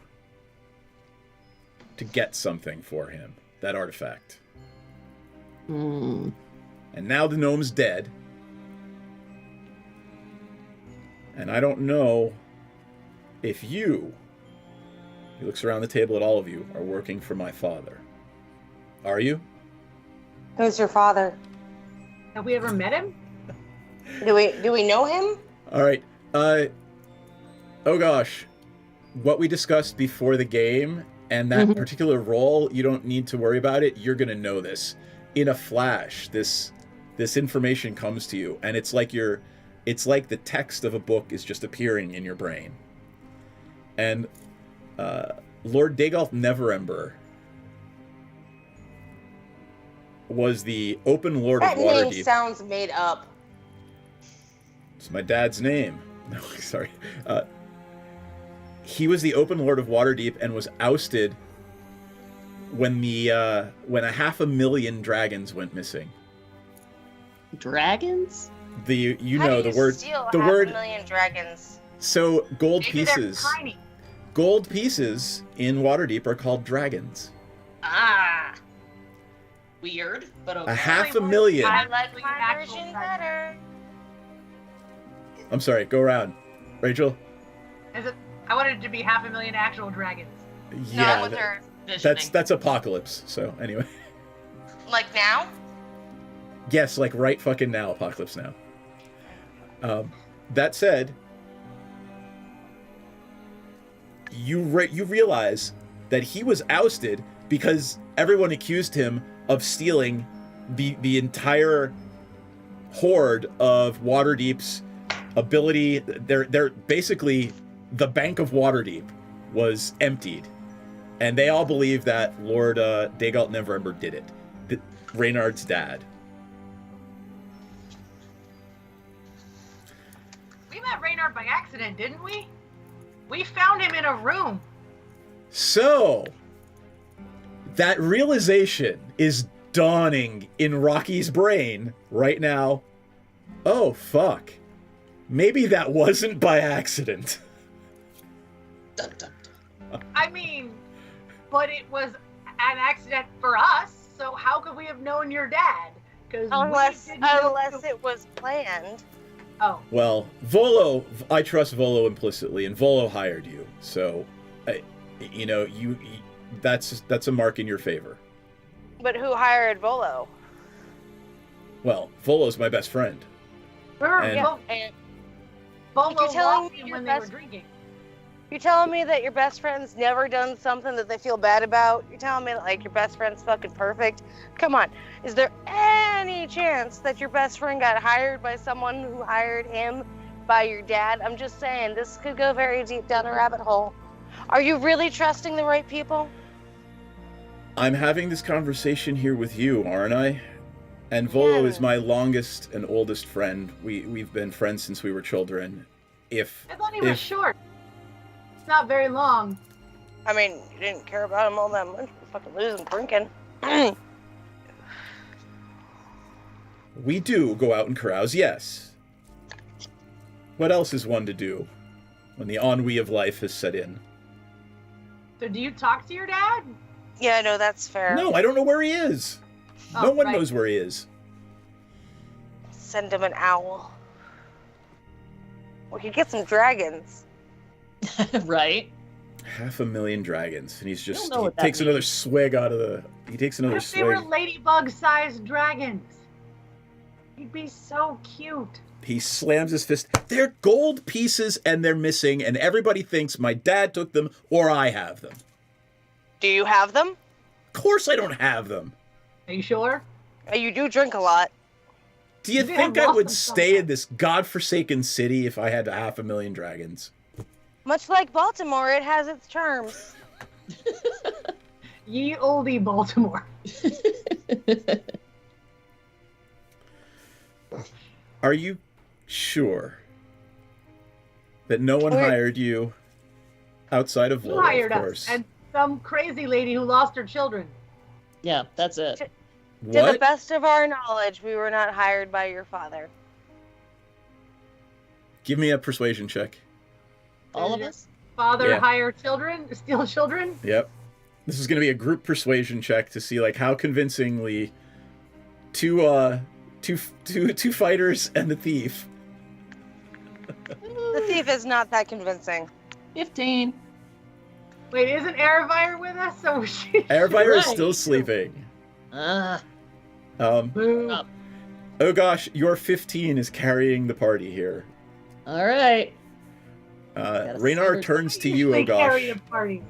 to get something for him, that artifact. Mm. And now the gnome's dead. And I don't know if you, he looks around the table at all of you, are working for my father. Are you? Who's your father? Have we ever met him? Do we know him? All right. Oh gosh. What we discussed before the game and that particular role, you don't need to worry about it. You're going to know this. In a flash, this information comes to you, and it's like the text of a book is just appearing in your brain. And Lord Dagolf Neverember was the open lord That of name Waterdeep. sounds made up. It's my dad's name. No, sorry. He was the open lord of Waterdeep and was ousted when a 500,000 dragons went missing. Dragons? How do you steal the half word. a million dragons? So gold Maybe they're pieces. tiny. Gold pieces in Waterdeep are called dragons. Ah. Weird, but okay. A 500,000. I like Actually, my actual version dragons. better. I'm sorry. Go around, Rachel. Is it? I wanted it to be 500,000 actual dragons. Yeah, with her. that's apocalypse. So anyway, Like now? yes, like right fucking now, apocalypse now. That said, you realize that he was ousted because everyone accused him of stealing the entire horde of Waterdeep's ability. They're basically the bank of Waterdeep was emptied, and they all believe that Lord Dagalt Neverember did it. Reynard's dad. We met Reynard by accident, didn't we? We found him in a room. So, that realization is dawning in Rocky's brain right now. Oh, fuck. Maybe that wasn't by accident. I mean, but it was an accident for us, so how could we have known your dad? Unless it was planned. Oh. Well, Volo, I trust Volo implicitly, and Volo hired you, so, you know, that's a mark in your favor. But who hired Volo? Well, Volo's my best friend. Volo You're telling lost me him your when they were drinking. You're telling me that your best friend's never done something that they feel bad about? You're telling me that, like, your best friend's fucking perfect? Come on. Is there any chance that your best friend got hired by someone who hired him by your dad? I'm just saying, this could go very deep down a rabbit hole. Are you really trusting the right people? I'm having this conversation here with you, aren't I? And Volo is my longest and oldest friend. We've been friends since we were children. I thought he was short. It's not very long. I mean, you didn't care about him all that much. We're fucking losing drinking. We do go out and carouse, yes. What else is one to do when the ennui of life has set in? So do you talk to your dad? Yeah, no, that's fair. No, I don't know where he is. No one knows where he is. Send him an owl. We could get some dragons. Right. 500,000 dragons, and he's just know he what that takes another means. swig out of the. He takes another What if they were swig. ladybug-sized dragons? You'd be so cute. He slams his fist. They're gold pieces, and they're missing, and everybody thinks my dad took them or I have them. Do you have them? Of course, I don't have them. Are you sure? You do drink a lot. Do you Maybe think I I lost would them stay in this godforsaken city if I had 500,000 dragons? Much like Baltimore, it has its charms. Ye oldie Baltimore. Are you sure that no one hired you outside of You Volo, hired of us, course? and some crazy lady who lost her children. Yeah, that's it. To What? the best of our knowledge, we were not hired by your father. Give me a persuasion check. All of Did your us? Father Yeah. hire children, steal children. Yep. This is going to be a group persuasion check to see like how convincingly two fighters and the thief. The thief is not that convincing. 15. Wait, isn't Eravire with us? So she. Airfire is Right. still sleeping. Boo. Up. Oh gosh, your 15 is carrying the party here. All right. Reynard save turns to you, Usually oh gosh, carry a party.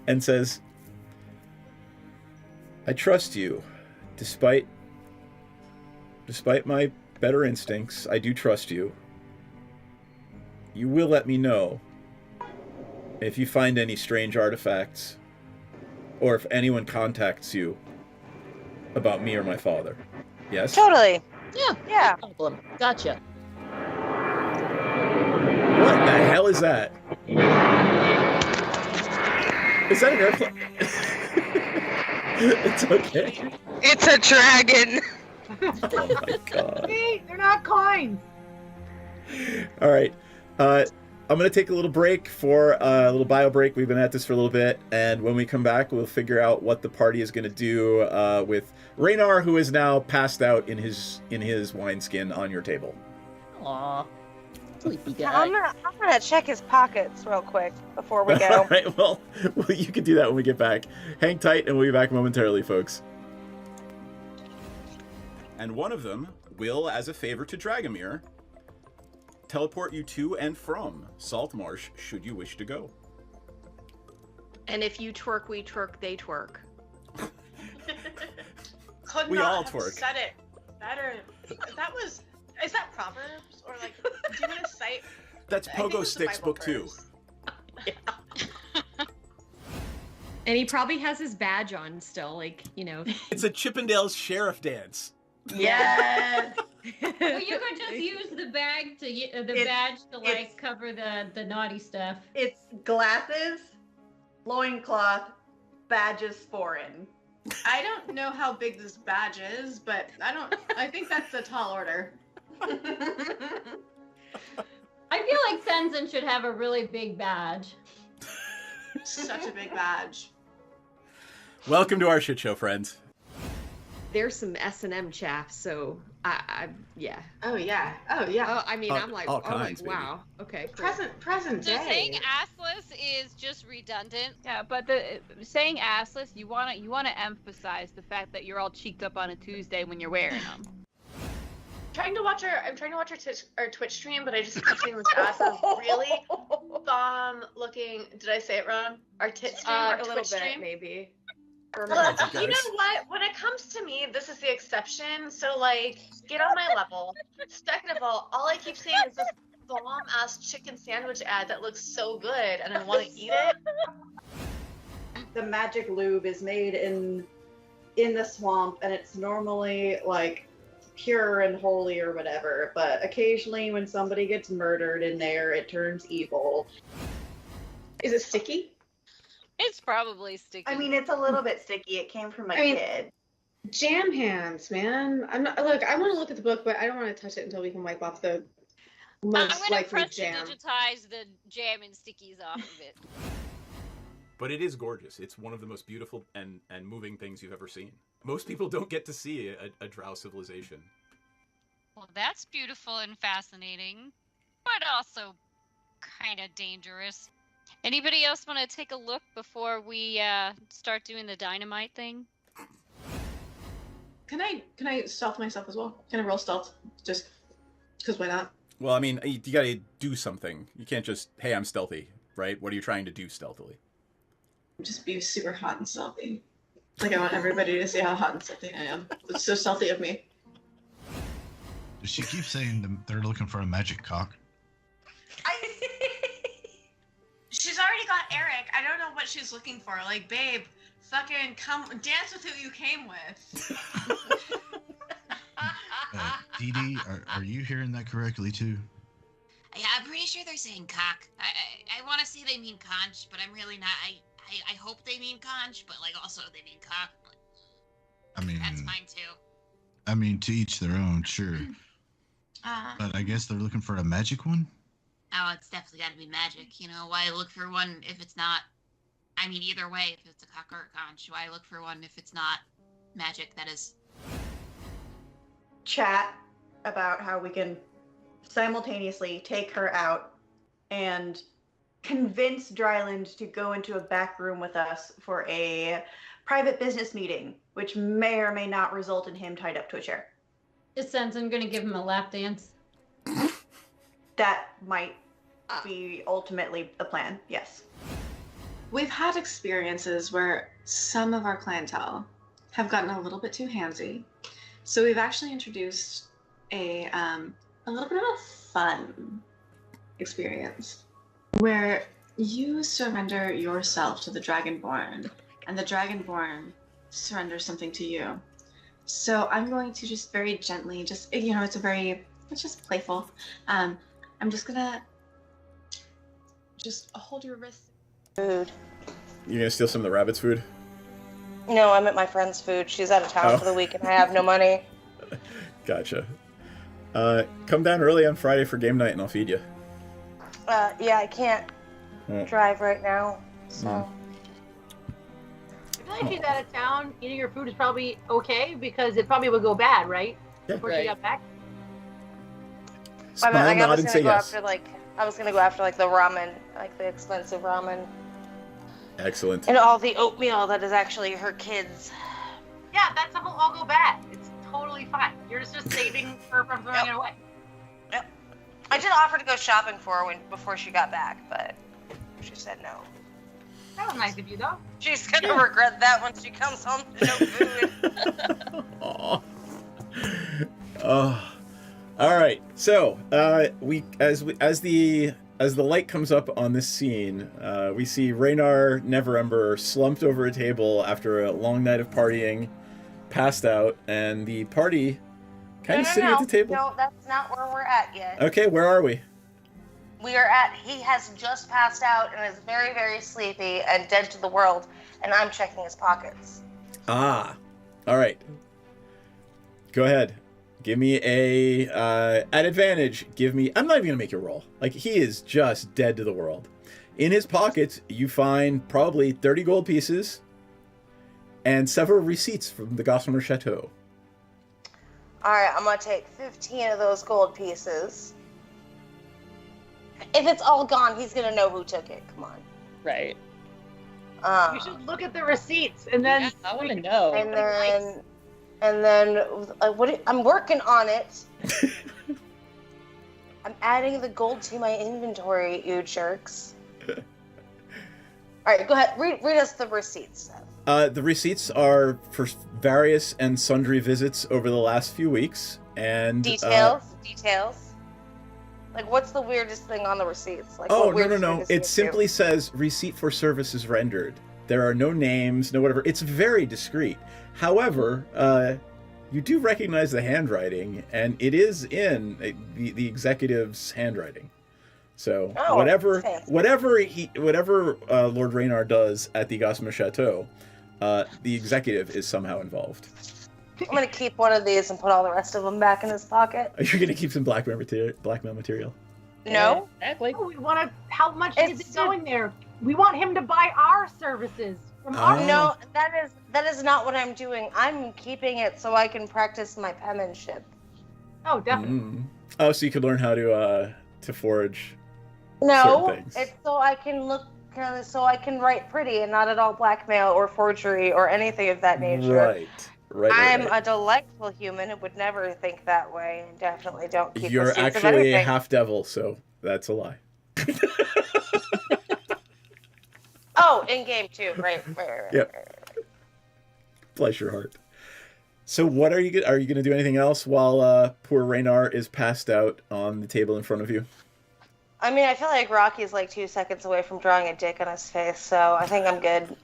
and says, I trust you. Despite my better instincts, I do trust you. You will let me know if you find any strange artifacts, or if anyone contacts you about me or my father. Yes? Totally. Yeah. No problem. Gotcha. What the hell is that? Is that an airplane? It's okay. It's a dragon. Oh my god. See, they're not coins. All right. I'm going to take a little break for a little bio break. We've been at this for a little bit. And when we come back, we'll figure out what the party is going to do with Raynar, who is now passed out in his wineskin on your table. Aw. Sleepy guy. I'm gonna check his pockets real quick before we All go. right. Well, you can do that when we get back. Hang tight, and we'll be back momentarily, folks. And one of them will, as a favor to Dragomir, teleport you to and from Saltmarsh, should you wish to go. And if you twerk, we twerk, they twerk. could We not all have twerk. said it better. Is that Proverbs? Or like, do you want to cite? That's I think Pogo it's a Sticks Bible book 2. verse. And he probably has his badge on still, like, you know. It's a Chippendales sheriff dance. Yes. Well, you could just use the bag to badge to like cover the naughty stuff. It's glasses, loincloth, badges foreign. I don't know how big this badge is, but I think that's a tall order. I feel like Senzen should have a really big badge. Such a big badge. Welcome to our shit show, friends. There's some S&M chaff, so yeah. Oh yeah. Oh yeah. Oh, I mean, I'm like, all kinds, baby. wow. Okay, cool. Present So day. saying assless is just redundant. Yeah, but saying assless, you wanna emphasize the fact that you're all cheeked up on a Tuesday when you're wearing them. I'm trying to watch our Twitch stream, but I just kept seeing this ass is really bomb looking. Did I say it wrong? Our tit stream, our a little Twitch bit, stream. maybe. Well, you you know guys. what? When it comes to me, this is the exception. So, like, get on my level. Second of all I keep seeing is this bomb-ass chicken sandwich ad that looks so good, and I want to eat it. The magic lube is made in the swamp, and it's normally like pure and holy or whatever. But occasionally, when somebody gets murdered in there, it turns evil. Is it sticky? It's probably sticky. I mean, it's a little bit sticky. It came from a kid. Jam hands, man. I'm not. Look, I want to look at the book, but I don't want to touch it until we can wipe off the I'm most gonna likely press jam. to digitize the jam and stickies off of it. But it is gorgeous. It's one of the most beautiful and moving things you've ever seen. Most people don't get to see a drow civilization. Well, that's beautiful and fascinating, but also kind of dangerous. Anybody else want to take a look before we start doing the dynamite thing? Can I stealth myself as well? Can I roll stealth? Just because why not? Well, I mean, you gotta do something. You can't just, hey, I'm stealthy, right? What are you trying to do stealthily? Just be super hot and stealthy. Like, I want everybody to see how hot and stealthy I am. It's so stealthy of me. Does she keep saying they're looking for a magic cock? She's already got Eric. I don't know what she's looking for. Like, babe, fucking come dance with who you came with. Dee Dee, are you hearing that correctly too? Yeah, I'm pretty sure they're saying cock. I want to say they mean conch, but I'm really not. I hope they mean conch, but like also they mean cock. I mean, That's fine too. I mean, to each their own, sure. But I guess they're looking for a magic one? Oh, it's definitely got to be magic. You know, why look for one if it's not? I mean, either way, if it's a cock or a conch, why look for one if it's not magic? That is. Chat about how we can simultaneously take her out and convince Dryland to go into a back room with us for a private business meeting, which may or may not result in him tied up to a chair. Is Senzen gonna give him a lap dance? That might be ultimately the plan, yes. We've had experiences where some of our clientele have gotten a little bit too handsy. So we've actually introduced a little bit of a fun experience where you surrender yourself to the Dragonborn and the Dragonborn surrenders something to you. So I'm going to just very gently, it's just playful. I'm just gonna hold your wrist. Food. You gonna steal some of the rabbit's food? No, I'm at my friend's food. She's out of town for the week and I have no money. Gotcha. Come down early on Friday for game night and I'll feed you. Yeah, I can't drive right now, so. I feel like she's out of town. Eating her food is probably okay because it probably would go bad, right? Yeah. Before she got back. Smile, I nod, was and gonna say go yes. after I was gonna go after the ramen, like the expensive ramen, Excellent. and all the oatmeal that is actually her kids. Yeah, that's all go bad. It's totally fine. You're just saving her from throwing it away. Yep. I did offer to go shopping for her before she got back, but she said no. That was nice of you, though. She's gonna regret that when she comes home to no food. Aw. Oh. All right. So, as the light comes up on this scene, we see Raynar Neverember slumped over a table after a long night of partying, passed out, and the party kind of sitting at the table. No, that's not where we're at yet. Okay, where are we? We are at, he has just passed out and is very, very sleepy and dead to the world, and I'm checking his pockets. Ah. All right. Go ahead. Give me a, at advantage, I'm not even gonna make you roll. Like, he is just dead to the world. In his pockets, you find probably 30 gold pieces and several receipts from the Gossamer Chateau. Alright, I'm gonna take 15 of those gold pieces. If it's all gone, he's gonna know who took it. Come on. Right. You should look at the receipts and then. Yeah, I want to know. And then, I'm working on it. I'm adding the gold to my inventory, you jerks. All right, go ahead. Read us the receipts. The receipts are for various and sundry visits over the last few weeks, and details. Like, what's the weirdest thing on the receipts? Like, oh, no. It simply says receipt for services rendered. There are no names, no whatever. It's very discreet. However, you do recognize the handwriting, and it is in the executive's handwriting. So whatever Lord Raynar does at the Gossamer Chateau, the executive is somehow involved. I'm gonna keep one of these and put all the rest of them back in his pocket. Are you gonna keep some blackmail material? No. Exactly. No, we want to. How much is it going there? We want him to buy our services from our. No, that is not what I'm doing. I'm keeping it so I can practice my penmanship. Oh, definitely. Oh, so you could learn how to forge. No, certain things. it's so I can write pretty and not at all blackmail or forgery or anything of that nature. Right. I'm a delightful human and would never think that way, and definitely don't keep You're receipts of actually anything. a half devil, so that's a lie. Oh, in game too. Right. Yep. Bless your heart. So what are you going to do anything else while poor Raynar is passed out on the table in front of you? I mean, I feel like Rocky's like 2 seconds away from drawing a dick on his face, so I think I'm good.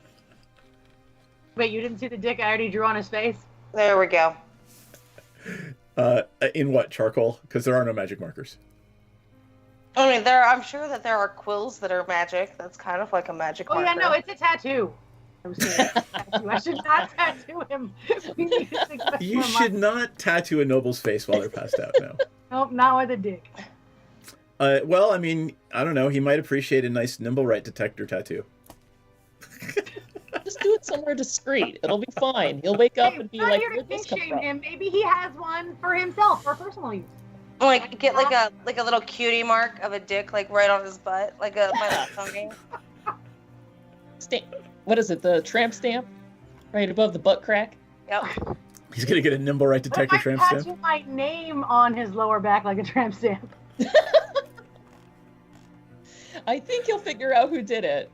Wait, you didn't see the dick I already drew on his face? There we go. In what? Charcoal? Because there are no magic markers. I mean, I'm sure that there are quills that are magic. That's kind of like a magic marker. Oh yeah, no, it's a tattoo. I should not tattoo him. We need to success You should not tattoo a noble's face while they're passed out now. Nope, not with a dick. Well, I mean, I don't know. He might appreciate a nice Nimblewright detector tattoo. Just do it somewhere discreet. It'll be fine. He'll wake up and be not like, here to "Where'd this come shame from?" him. Maybe he has one for himself, for personal use. Like get like a little cutie mark of a dick, like right on his butt, like a my tongue. Stamp. What is it? The tramp stamp, right above the butt crack. Yep. He's gonna get a Nimblewright detector tramp stamp. Tattoo my name on his lower back like a tramp stamp. I think he'll figure out who did it.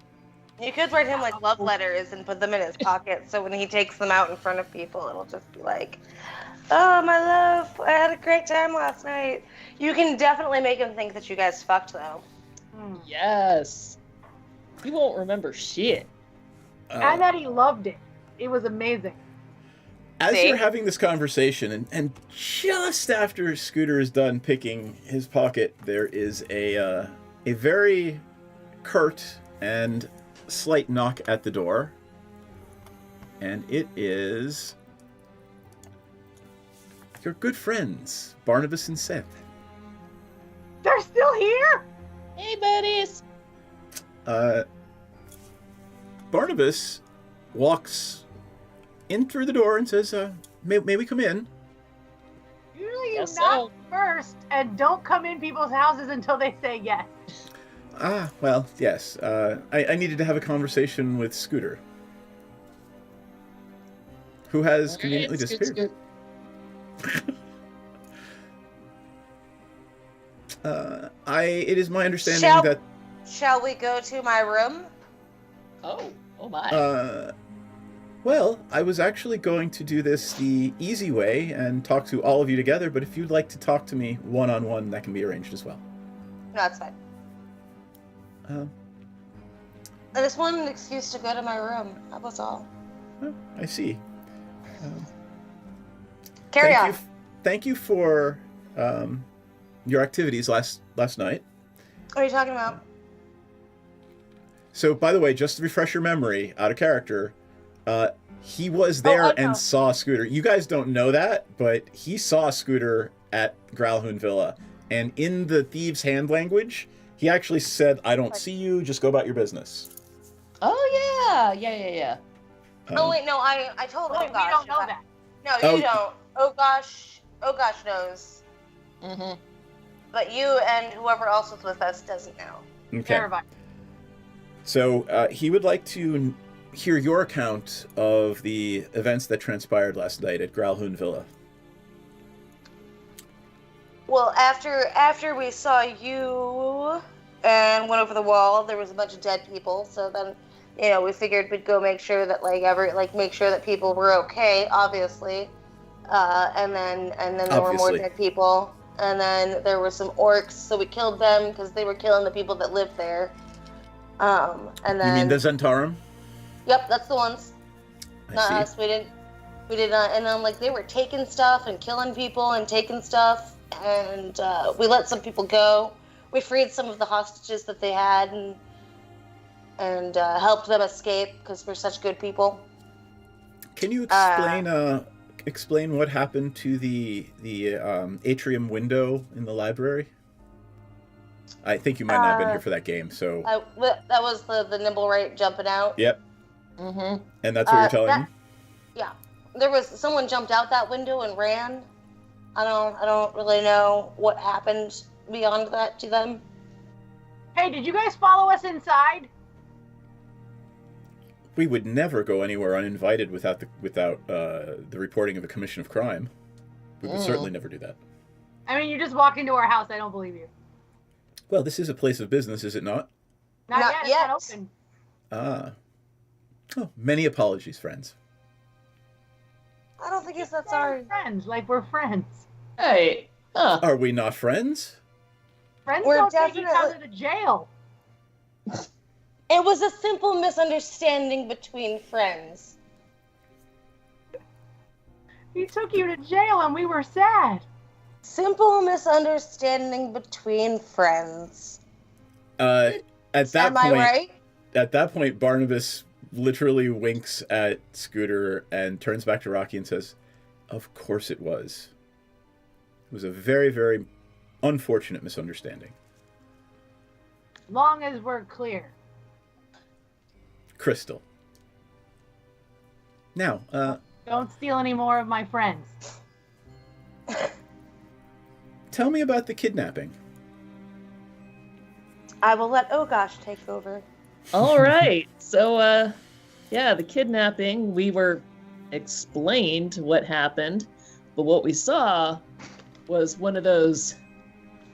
You could write him like love letters and put them in his pocket, so when he takes them out in front of people, it'll just be like, "Oh, my love, I had a great time last night." You can definitely make him think that you guys fucked, though. Yes. He won't remember shit. And that he loved it. It was amazing. As you're having this conversation, and just after Scooter is done picking his pocket, there is a very curt and slight knock at the door, and it is your good friends, Barnabas and Seth. They're still here? Hey, buddies! Barnabas walks in through the door and says, may we come in? Usually you Guess knock so. first and don't come in people's houses until they say yes. Ah, well, yes. I needed to have a conversation with Scooter, who has conveniently disappeared. It is my understanding that... Shall we go to my room? Oh my. Well, I was actually going to do this the easy way and talk to all of you together, but if you'd like to talk to me one-on-one, that can be arranged as well. No, that's fine. I just wanted an excuse to go to my room. That was all. Oh, I see. Carry on. Thank you for your activities last night. What are you talking about? So, by the way, just to refresh your memory, out of character, he was there and saw Scooter. You guys don't know that, but he saw Scooter at Growlhound Villa. And in the Thieves' Hand language, he actually said, I don't see you, just go about your business. Oh, yeah. Oh, wait, no, I told Wait, Oh Gosh. we don't know that. No, you don't. Oh Gosh knows. Mm-hmm. But you and whoever else was with us doesn't know. Okay. So he would like to hear your account of the events that transpired last night at Growlhound Villa. Well, after we saw you and went over the wall, there was a bunch of dead people. So then, we figured we'd go make sure that make sure that people were okay, obviously. And then there were more dead people. And then there were some orcs, so we killed them because they were killing the people that lived there. And then You mean the Zentarum? Yep, that's the ones. Not us. We did not. And then they were taking stuff and killing people and taking stuff, and we let some people go. We freed some of the hostages that they had and helped them escape because we're such good people. Can you explain what happened to the atrium window in the library? I think you might not have been here for that game, so... that was the Nimble jumping out. Yep. Mm-hmm. And that's what you're telling me? Yeah. There was... Someone jumped out that window and ran. I don't really know what happened beyond that to them. Hey, did you guys follow us inside? We would never go anywhere uninvited without the reporting of a commission of crime. We would certainly never do that. I mean, you just walk into our house. I don't believe you. Well, this is a place of business, is it not? Not yet. It's not open. Ah. Oh, many apologies, friends. I don't think it's that sorry. Friends, we're friends. Hey. Are we not friends? Friends We're don't take each other to jail. It was a simple misunderstanding between friends. He took you to jail and we were sad. Simple misunderstanding between friends. At that point, right? At that point, Barnabas literally winks at Scooter and turns back to Rocky and says, "Of course it was. It was a very, very unfortunate misunderstanding." Long as we're clear. Crystal. Now, don't steal any more of my friends. Tell me about the kidnapping. I will let Ogosh take over. All right. So, the kidnapping, we were explained what happened, but what we saw was one of those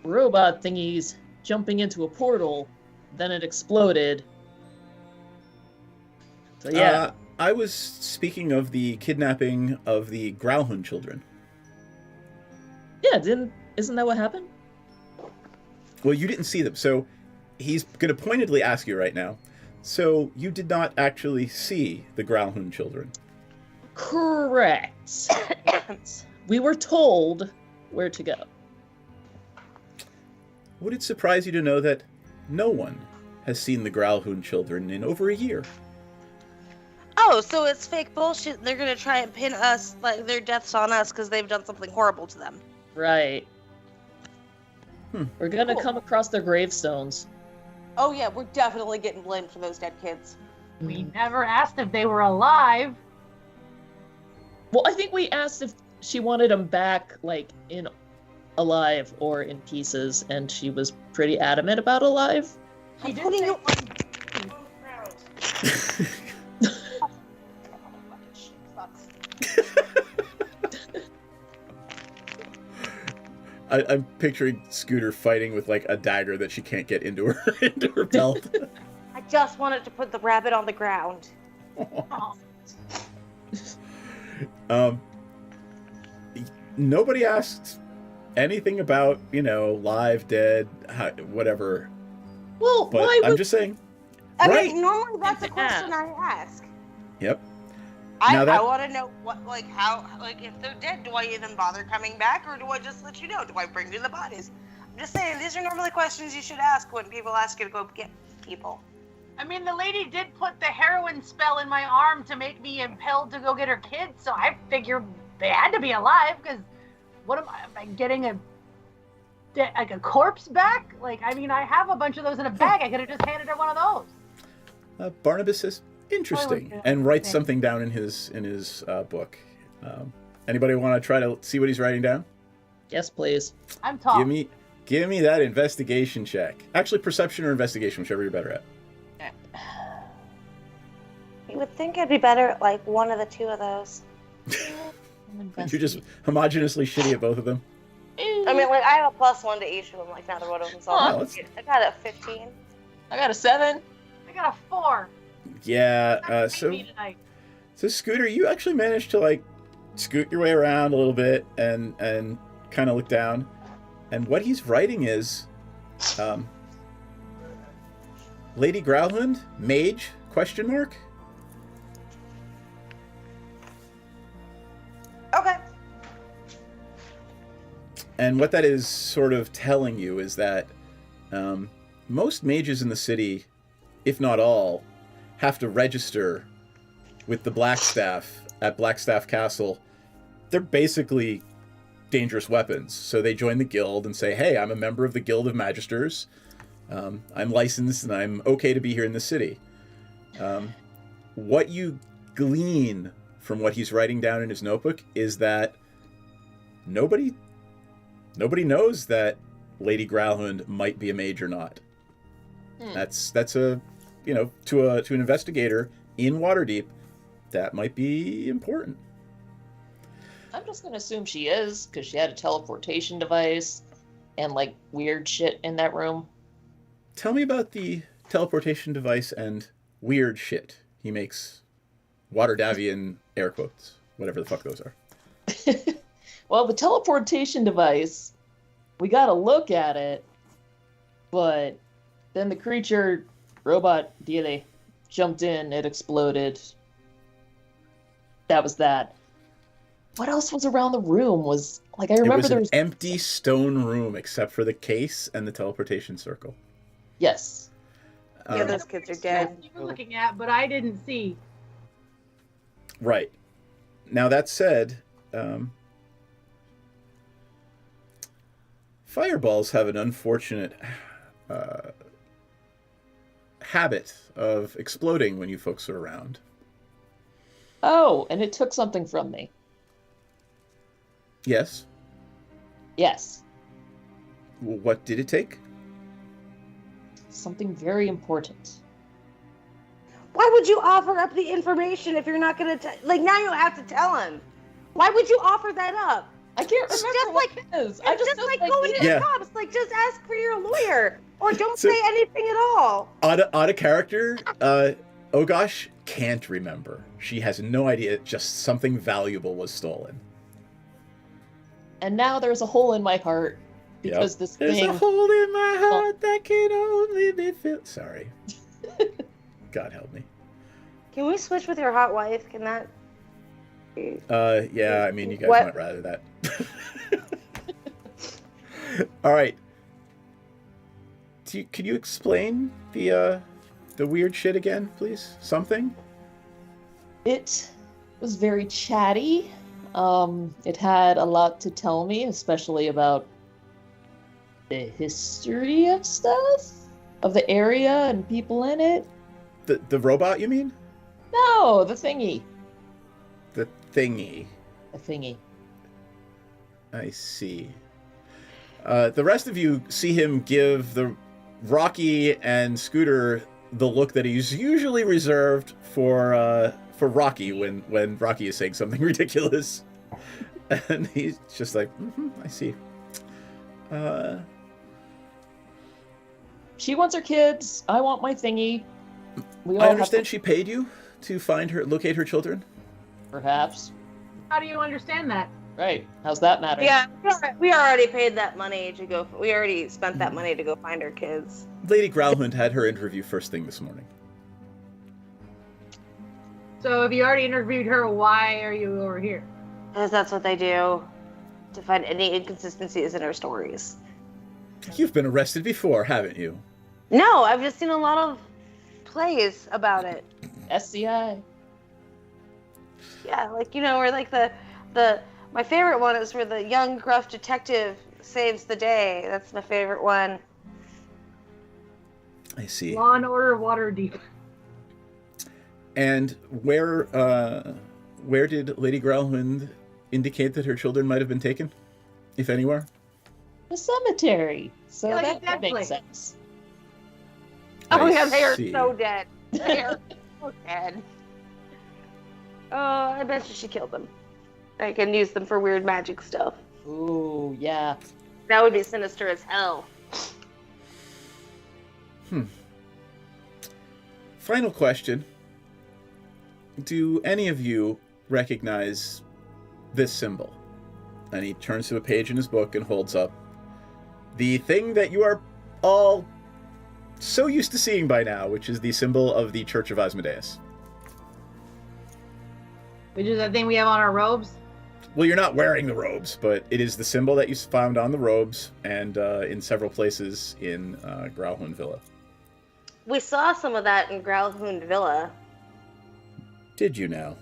robot thingies jumping into a portal, then it exploded. So, yeah. I was speaking of the kidnapping of the Growlhound children. Yeah, isn't that what happened? Well, you didn't see them, so he's going to pointedly ask you right now. So you did not actually see the Growlhound children? Correct. We were told where to go. Would it surprise you to know that no one has seen the Growlhound children in over a year? Oh, so it's fake bullshit. They're gonna try and pin us, their deaths on us because they've done something horrible to them. Right. We're gonna come across their gravestones. Oh yeah, we're definitely getting blamed for those dead kids. We never asked if they were alive. Well, I think we asked if she wanted them back, in alive or in pieces, and she was pretty adamant about alive. She did say I'm picturing Scooter fighting with a dagger that she can't get into her belt. I just wanted to put the rabbit on the ground. Nobody asked anything about, live, dead, whatever. Well, But why I'm would... just saying. I Right. mean, normally that's a question I ask. Yep. I Now that- want to know if they're dead, do I even bother coming back, or do I just let you know? Do I bring you the bodies? I'm just saying, these are normally questions you should ask when people ask you to go get people. I mean, the lady did put the heroin spell in my arm to make me impelled to go get her kids, so I figured they had to be alive, because what am I getting a corpse back? I have a bunch of those in a bag. I could have just handed her one of those. Barnabas says, interesting, and writes something down in his book. Anybody want to try to see what he's writing down? Yes, please. I'm tall. Give me that investigation check. Actually, perception or investigation, whichever you're better at. You would think I'd be better at one of the two of those. You're just homogeneously shitty at both of them. I mean, I have a +1 to each of them, neither one of them. So I got a 15. I got a 7. I got a 4. Yeah. So Scooter, you actually managed to scoot your way around a little bit and kind of look down, and what he's writing is, Lady Growlhund, mage ? Okay. And what that is sort of telling you is that most mages in the city, if not all, have to register with the Blackstaff at Blackstaff Castle. They're basically dangerous weapons. So they join the guild and say, hey, I'm a member of the Guild of Magisters. I'm licensed and I'm okay to be here in the city. What you glean from what he's writing down in his notebook is that nobody knows that Lady Growlhund might be a mage or not. That's a, to an investigator in Waterdeep, that might be important. I'm just gonna assume she is, because she had a teleportation device and weird shit in that room. Tell me about the teleportation device and weird shit. He makes Waterdavian air quotes, whatever the fuck those are. Well, the teleportation device, we got to look at it, but then the creature, robot dealie, jumped in, it exploded. That was that. What else was around the room? I remember there was an empty stone room except for the case and the teleportation circle. Yes. Yeah, those kids are dead. You were looking at, but I didn't see. Right. Now, that said, fireballs have an unfortunate habit of exploding when you folks are around. Oh, and it took something from me. Yes. Yes. What did it take? Something very important. Why would you offer up the information if you're not going to now you have to tell him? Why would you offer that up? I can't remember what it is. I just going to the cops. Just ask for your lawyer. Or don't say anything at all. Out of character, oh gosh, can't remember. She has no idea, just something valuable was stolen. And now there's a hole in my heart because this thing... There's a hole in my heart that can only be filled. Sorry. God help me. Can we switch with your hot wife? Can that... Yeah, I mean, you guys might rather that. All right. Can you explain the weird shit again, please? Something? It was very chatty. It had a lot to tell me, especially about the history of stuff, of the area and people in it. The robot, you mean? No, the thingy. The thingy. The thingy. I see. The rest of you see him give the Rocky and Scooter the look that he's usually reserved for Rocky when Rocky is saying something ridiculous. And he's just like, I see. She wants her kids. I want my thingy. We I all understand she paid you to locate her children. Perhaps. How do you understand that? Right. How's that matter? Yeah, we already paid that money to go. We already spent that money to go find our kids. Lady Growlhund had her interview first thing this morning. So if you already interviewed her, why are you over here? Because that's what they do to find any inconsistencies in our stories. You've been arrested before, haven't you? No, I've just seen a lot of plays about it. SCI. Yeah, like, where like my favorite one is where the young gruff detective saves the day. That's my favorite one. I see. Law and Order Waterdeep. And where did Lady Growlhund indicate that her children might have been taken, if anywhere? The cemetery. So Yeah, like that exactly. makes sense. Oh I yeah, they are see. so dead. They are so dead. Oh, I bet she killed them. I can use them for weird magic stuff. Ooh, yeah. That would be sinister as hell. Final question. Do any of you recognize this symbol? And he turns to a page in his book and holds up the thing that you are all so used to seeing by now, which is the symbol of the Church of Asmodeus. Which is that thing we have on our robes. Well, you're not wearing the robes, but it is the symbol that you found on the robes and in several places in Growlhund Villa. We saw some of that in Growlhund Villa, Did you now?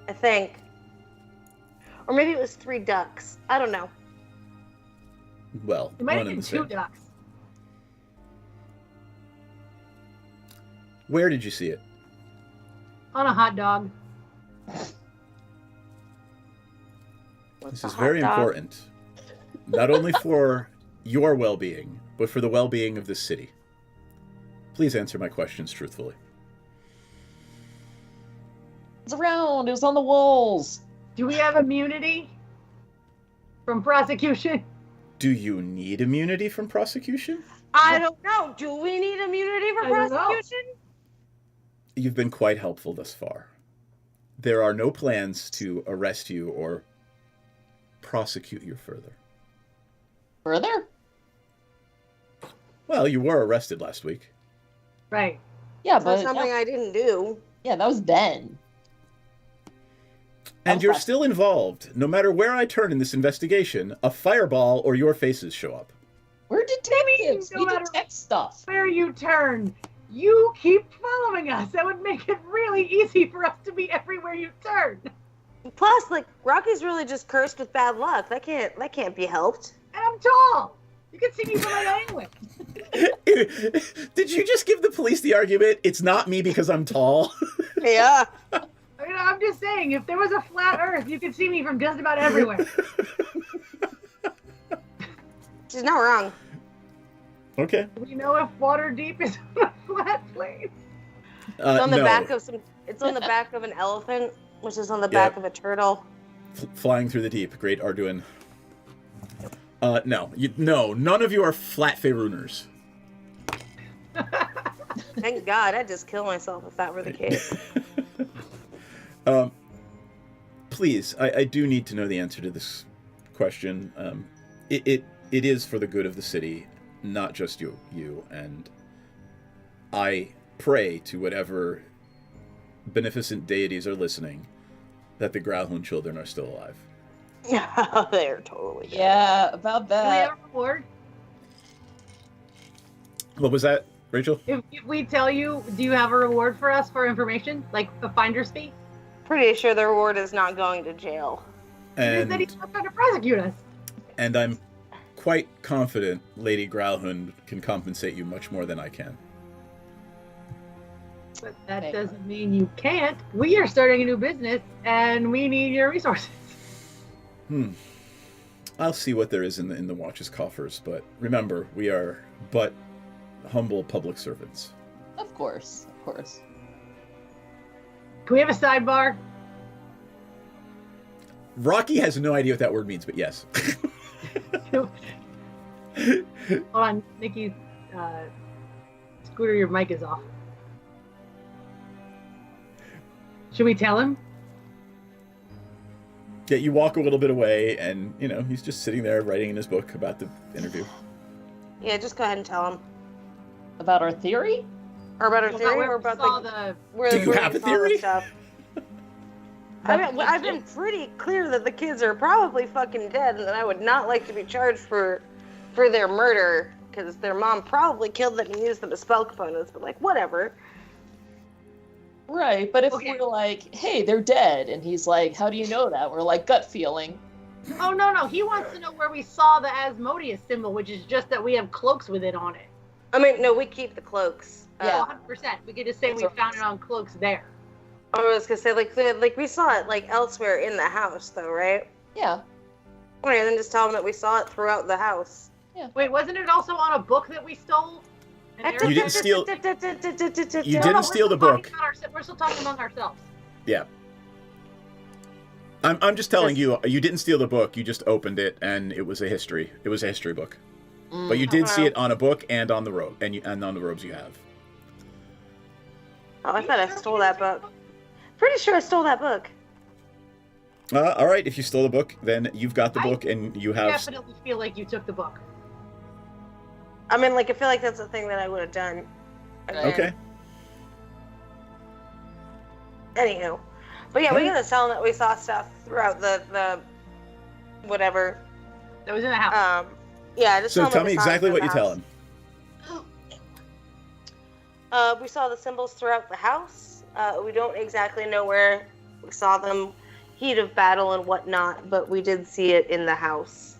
I think. Or maybe it was 3 ducks. I don't know. Well, It might one have and been the 2 same. ducks. Where did you see it? On a hot dog. This is very important. Not only for your well-being, but for the well-being of this city. Please answer my questions truthfully. It's around. It was on the walls. Do we have immunity from prosecution? Do you need immunity from prosecution? I don't know. Do we need immunity for I don't know. prosecution? You've been quite helpful thus far. There are no plans to arrest you or prosecute you further. Further? Well, you were arrested last week. Right. Yeah, That's but something I didn't do. yeah, that was then. And you're Okay. still involved. No matter where I turn in this investigation, a fireball or your faces show up. We're detectives. no We matter- detect stuff. Where you turn, you keep following us. That would make it really easy for us to be everywhere you turn. Plus, like, Rocky's really just cursed with bad luck. That can't be helped. And I'm tall. You can see me from my anyway. Did you just give the police the argument, it's not me because I'm tall? Yeah. I'm just saying, if there was a flat Earth, you could see me from just about everywhere. She's not wrong. Okay. Do we know if Waterdeep is a flat place? It's on the No. back of It's on the back of an elephant, which is on the Yeah. back of a turtle. Flying through the deep, great Arduin. No, none of you are flat Faeruners. Thank God, I'd just kill myself if that were the case. Please, I do need to know the answer to this question. It is for the good of the city, not just you. And I pray to whatever beneficent deities are listening that the Growlhund children are still alive. They're totally dead. Yeah, about Do we have that. a reward? What was that, Rachel? If we tell you, do you have a reward for us for information? Like a finder's fee? Pretty sure the reward is not going to jail. He said he's not trying to prosecute us. And I'm quite confident Lady Growlhund can compensate you much more than I can. But that doesn't mean you can't. We are starting a new business, and we need your resources. I'll see what there is in the watch's coffers, but remember, we are but humble public servants. Of course, of course. Can we have a sidebar? Rocky has no idea what that word means, but yes. Hold on, Nikki. Scooter, your mic is off. Should we tell him? Yeah, you walk a little bit away, and, he's just sitting there writing in his book about the interview. Yeah, just go ahead and tell him. About our theory? Or about our Well, theory, where or we about saw Do you have a theory? I've been pretty clear that the kids are probably fucking dead, and that I would not like to be charged for their murder, because their mom probably killed them and used them as spell components, but, like, whatever. Right, but if we're like, hey, they're dead, and he's like, how do you know that? We're like, gut feeling. Oh, no. He wants to know where we saw the Asmodeus symbol, which is just that we have cloaks with it on it. I mean, no, we keep the cloaks. Yeah, 100%. We could just say we found it on cloaks there. I was gonna say, like we saw it, like, elsewhere in the house, though, right? Yeah. Okay, then just tell them that we saw it throughout the house. Yeah. Wait, wasn't it also on a book that we stole? You didn't steal. You didn't steal the book. We're still talking among ourselves. Yeah. I'm just telling you, you didn't steal the book. You just opened it, and it was a history. It was a history book. But you did see it on a book and on the robe, and on the robes you have. Oh, I thought I stole that book. Pretty sure I stole that book. All right, if you stole the book, then you've got the book, and you have. I definitely feel like you took the book. I mean, like, I feel like that's a thing that I would have done. Okay. Anywho. But yeah, we gotta tell them that we saw stuff throughout the whatever. That was in the house. Yeah, just So tell me exactly what you tell him. We saw the symbols throughout the house. We don't exactly know where we saw them, heat of battle and whatnot, but we did see it in the house.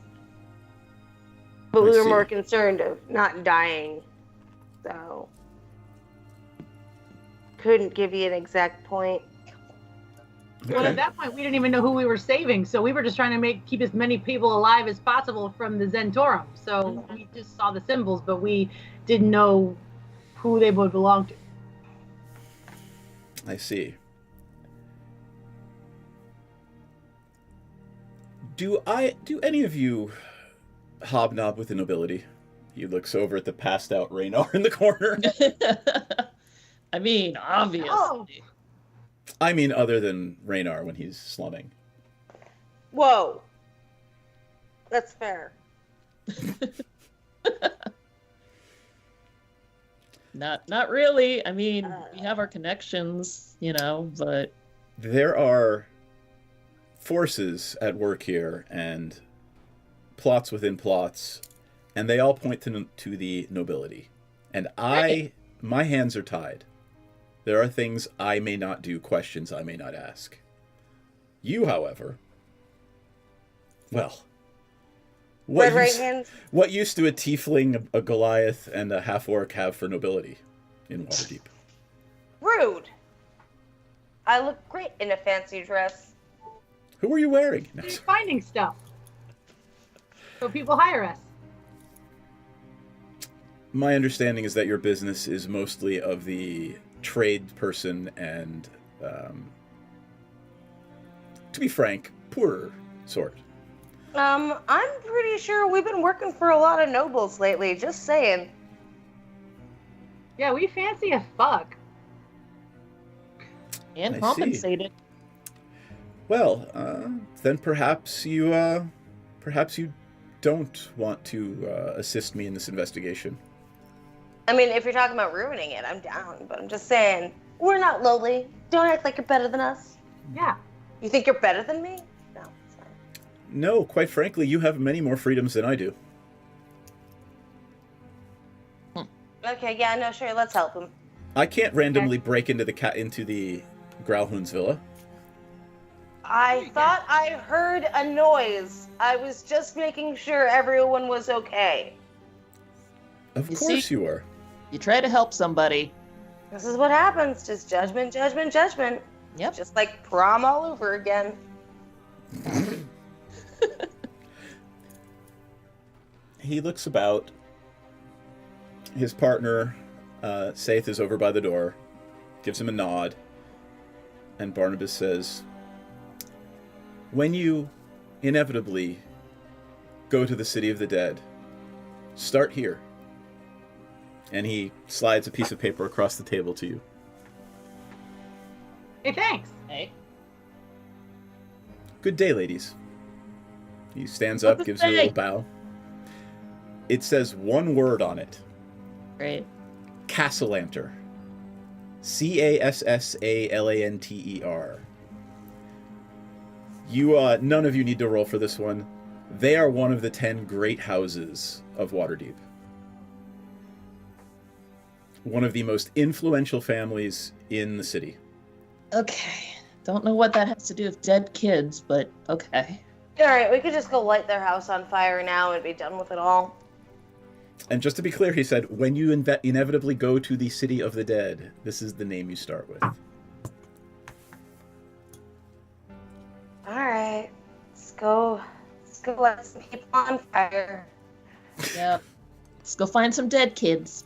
But we were more concerned of not dying, so couldn't give you an exact point. Well, at that point, we didn't even know who we were saving, so we were just trying to keep as many people alive as possible from the Zentorum. So we just saw the symbols, but we didn't know who they would belong to. I see. Do any of you hobnob with the nobility? He looks over at the passed out Raynar in the corner. I mean, obviously. Oh. I mean, other than Raynar when he's slumming. Whoa. That's fair. Not really. I mean, we have our connections, but... There are forces at work here, and plots within plots, and they all point to the nobility. And my hands are tied. There are things I may not do, questions I may not ask. You, however, well, what use do a tiefling, a Goliath, and a half-orc have for nobility in Waterdeep? Rude. I look great in a fancy dress. Who are you wearing? We're finding stuff. So people hire us. My understanding is that your business is mostly of the trade person and, to be frank, poorer sort. I'm pretty sure we've been working for a lot of nobles lately, just saying. Yeah, we fancy as fuck. And compensated. Well, then perhaps you don't want to assist me in this investigation. I mean, if you're talking about ruining it, I'm down. But I'm just saying, we're not lowly. Don't act like you're better than us. Yeah. You think you're better than me? No, it's fine. No, quite frankly, you have many more freedoms than I do. Okay, yeah, no, sure, let's help him. I can't randomly break into the Growlhound's villa. I thought I heard a noise. I was just making sure everyone was okay. Of course you were. You try to help somebody. This is what happens. Just judgment, judgment, judgment. Yep. Just like prom all over again. He looks about. His partner, Saith, is over by the door, gives him a nod, and Barnabas says, "When you inevitably go to the city of the dead, start here." And he slides a piece of paper across the table to you. Hey, thanks. Hey. Good day, ladies. He stands up, gives you a little bow. It says one word on it. Great. Cassalanter. Cassalanter. You, none of you need to roll for this one. They are one of the 10 great houses of Waterdeep. One of the most influential families in the city. Okay. Don't know what that has to do with dead kids, but okay. Alright, we could just go light their house on fire now and be done with it all. And just to be clear, he said, when you inevitably go to the city of the dead, this is the name you start with. Alright. Let's go light some people on fire. Yeah. Let's go find some dead kids.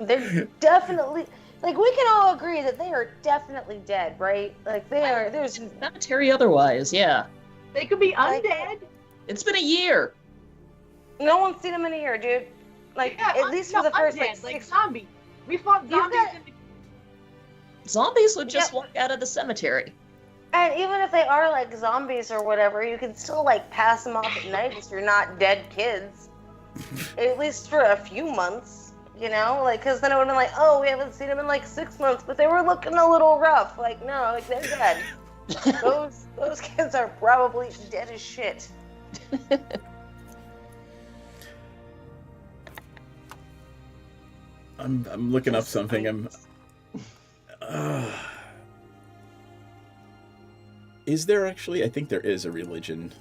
They're definitely... Like, we can all agree that they are definitely dead, right? Like, there's... Cemetery otherwise, yeah. They could be undead. It's been a year. No one's seen them in a year, dude. Like, Yeah, at least for the first, undead, like, 6... zombies. We fought zombies Zombies would just walk out of the cemetery. And even if they are, like, zombies or whatever, you can still, like, pass them off at night if you're not dead kids. At least for a few months, you know? Like, because then it would have been like, oh, we haven't seen them in, like, 6 months, but they were looking a little rough. Like, no, like, they're dead. Those kids are probably dead as shit. I'm looking up something. Is there actually? I think there is a religion.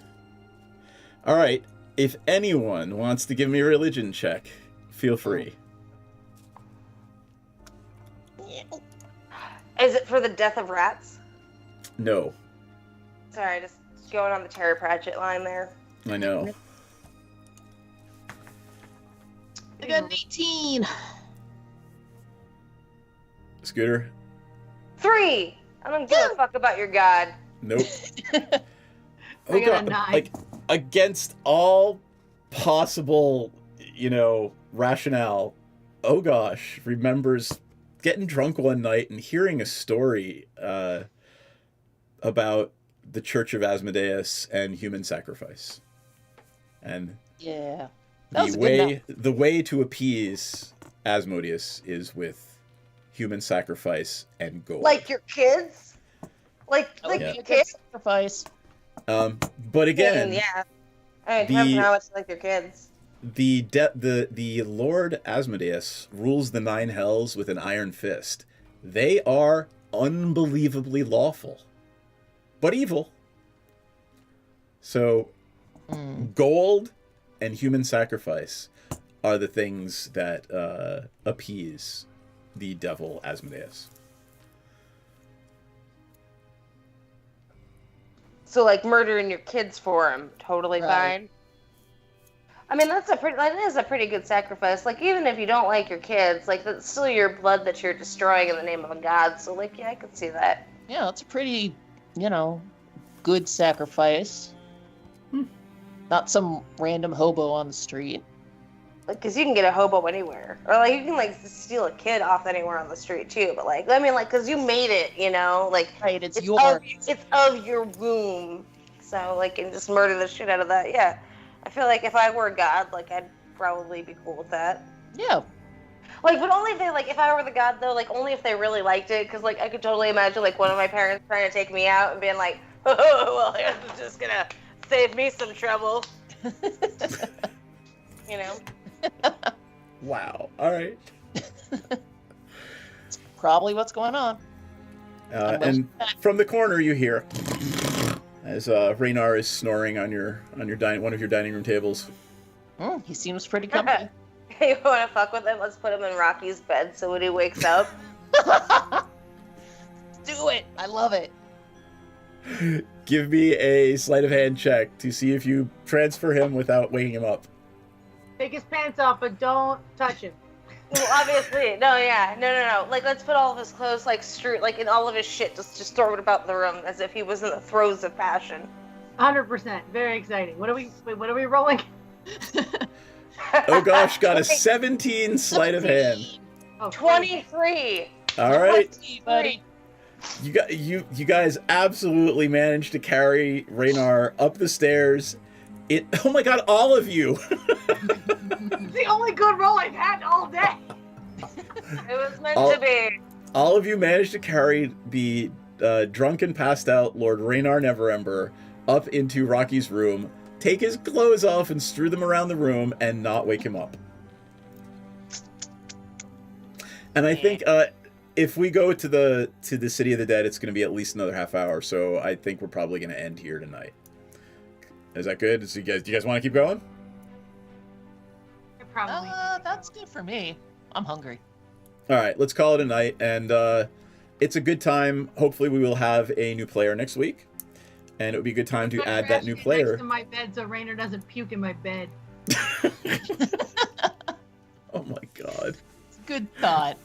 All right. If anyone wants to give me a religion check, feel free. Is it for the death of rats? No. Sorry, just going on the Terry Pratchett line there. I know. I got an 18. Scooter? 3! I don't give a fuck about your god. Nope. I got a 9. Like, against all possible, rationale, oh gosh, remembers getting drunk one night and hearing a story about the Church of Asmodeus and human sacrifice. And yeah, the way to appease Asmodeus is with human sacrifice and gold. Like your kids? Like yeah. your kids? Sacrifice. But again, yeah. I mean, depends on how much you like your kids. The Lord Asmodeus rules the 9 hells with an iron fist. They are unbelievably lawful, but evil. So, gold and human sacrifice are the things that appease the devil Asmodeus. So, like, murdering your kids for him, totally fine. I mean, that is a pretty good sacrifice. Like, even if you don't like your kids, like, that's still your blood that you're destroying in the name of a god. So, like, yeah, I could see that. Yeah, it's a pretty, good sacrifice. Not some random hobo on the street. Like, because you can get a hobo anywhere. Or, like, you can, like, steal a kid off anywhere on the street, too. But, like, I mean, like, because you made it, Like, right, it's yours. It's of your womb. So, like, and just murder the shit out of that. Yeah. I feel like if I were a god, like, I'd probably be cool with that. Yeah. Like, but only if they, like, if I were the god, though, like, only if they really liked it. Because, like, I could totally imagine, like, one of my parents trying to take me out and being like, oh, well, I'm just gonna save me some trouble. Wow. All right. It's probably what's going on. And from the corner, you hear as Raynar is snoring on one of your dining room tables. He seems pretty comfy. You want to fuck with him? Let's put him in Rocky's bed so when he wakes up. Do it. I love it. Give me a sleight of hand check to see if you transfer him without waking him up. Take his pants off, but don't touch him. Well, obviously, no. Like, let's put all of his clothes, like, in all of his shit, just throw it about the room as if he was in the throes of passion. 100%. Very exciting. What are we rolling? Oh gosh, got a 17 sleight of hand. Oh, 23. All right. Buddy. You guys absolutely managed to carry Raynar up the stairs. Oh my god, all of you! It's the only good roll I've had all day. It was meant to be. All of you managed to carry the drunken, passed out Lord Raynar Neverember up into Rocky's room, take his clothes off and strew them around the room, and not wake him up. And I think if we go to the City of the Dead, it's going to be at least another half hour. So I think we're probably going to end here tonight. Is that good? Do you guys want to keep going? Probably. That's good for me. I'm hungry. All right, let's call it a night. And it's a good time. Hopefully, we will have a new player next week, and it would be a good time to add that new player. Next to my bed, so Rainer doesn't puke in my bed. Oh my god. Good thought.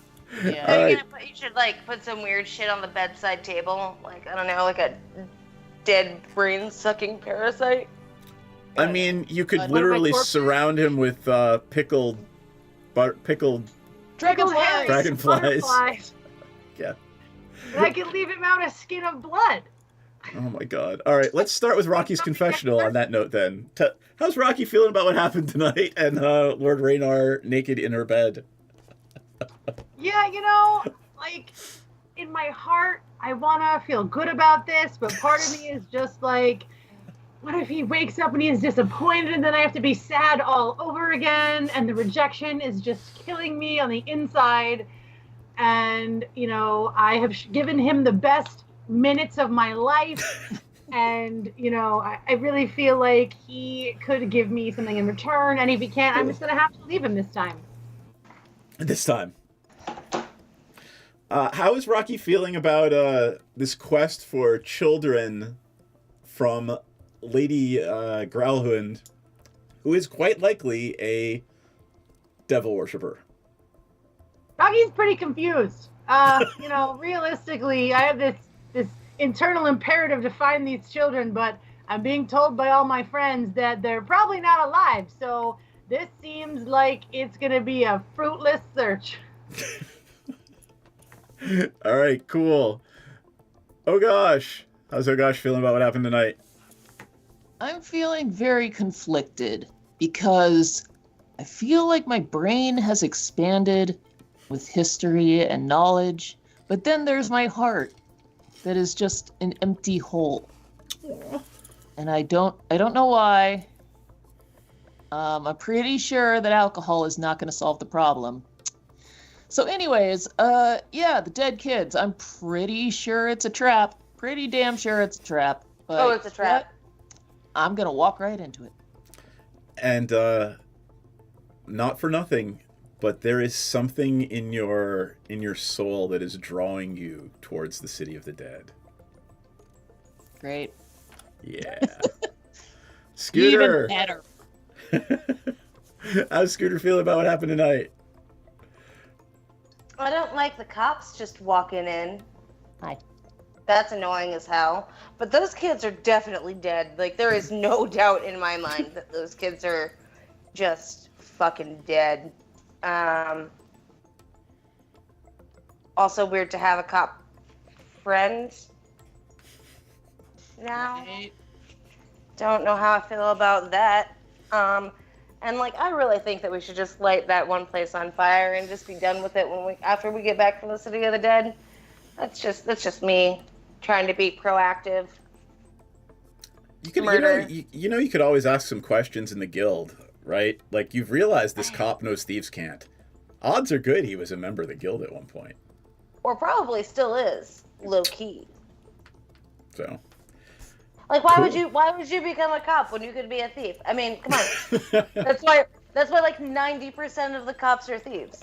Yeah. Right. You should put some weird shit on the bedside table, like I don't know, like a dead brain sucking parasite. I mean, you could literally surround him with pickled dragonflies. Yeah. And I can leave him out a skin of blood. Oh my god. All right, let's start with Rocky's confessional on that note then. How's Rocky feeling about what happened tonight and Lord Raynar naked in her bed? Yeah, in my heart, I want to feel good about this, but part of me is just like, what if he wakes up and he's disappointed and then I have to be sad all over again and the rejection is just killing me on the inside. And, I have given him the best minutes of my life. And, I really feel like he could give me something in return. And if he can't, I'm just going to have to leave him this time. This time. How is Rocky feeling about this quest for children from Lady Growlhund, who is quite likely a devil worshipper? Rocky's pretty confused. Realistically, I have this internal imperative to find these children, but I'm being told by all my friends that they're probably not alive. So this seems like it's going to be a fruitless search. All right, cool. Oh gosh. How's Oh gosh feeling about what happened tonight? I'm feeling very conflicted because I feel like my brain has expanded with history and knowledge, but then there's my heart that is just an empty hole. Aww. And I don't know why. I'm pretty sure that alcohol is not going to solve the problem. So anyways, the dead kids. I'm pretty sure it's a trap. Pretty damn sure it's a trap. But it's a trap. I'm going to walk right into it. And not for nothing, but there is something in your soul that is drawing you towards the City of the Dead. Great. Yeah. Scooter. Even better. How's Scooter feeling about what happened tonight? I don't like the cops just walking in. Hi. That's annoying as hell. But those kids are definitely dead. Like, there is no doubt in my mind that those kids are just fucking dead. Also weird to have a cop friend now. Don't know how I feel about that. And I really think that we should just light that one place on fire and just be done with it after we get back from the City of the Dead. That's just me trying to be proactive. You could always ask some questions in the guild, right? Like, you've realized this cop knows thieves can't. Odds are good he was a member of the guild at one point. Or probably still is, low key. So. Why would you become a cop when you could be a thief? I mean, come on. That's why 90% of the cops are thieves.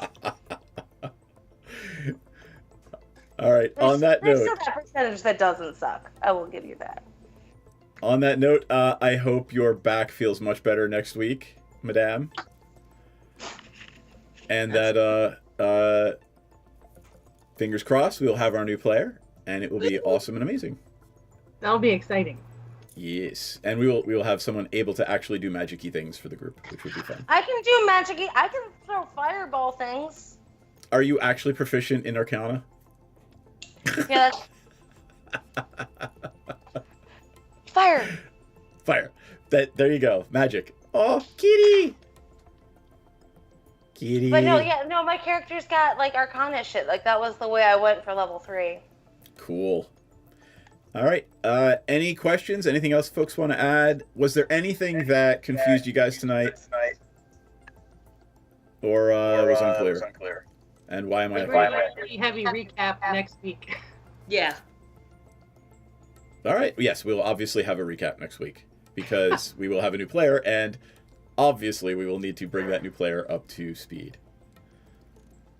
All right. On that note, there's still that percentage that doesn't suck. I will give you that. On that note, I hope your back feels much better next week, Madame. And that fingers crossed, we'll have our new player, and it will be awesome and amazing. That'll be exciting. Yes, and we will have someone able to actually do magic-y things for the group, which would be fun. I can do magic-y. I can throw fireball things. Are you actually proficient in Arcana? Yeah, Fire! Fire. There you go. Magic. Oh, kitty! Kitty. But no, my character's got like Arcana shit. Like that was the way I went for level 3. Cool. All right. Any questions? Anything else folks want to add? Was there anything that confused you guys tonight? Or was unclear? And why am I? Pretty heavy recap next week. Yeah. All right. Yes, we will obviously have a recap next week because we will have a new player, and obviously we will need to bring that new player up to speed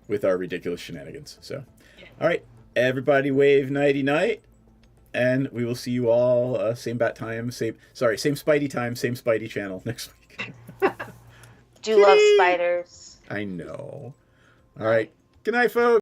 with our ridiculous shenanigans. So, all right, everybody, wave nighty night, and we will see you all same bat time, same Spidey time, same Spidey channel next week. Do love spiders. I know. All right. Good night, folks.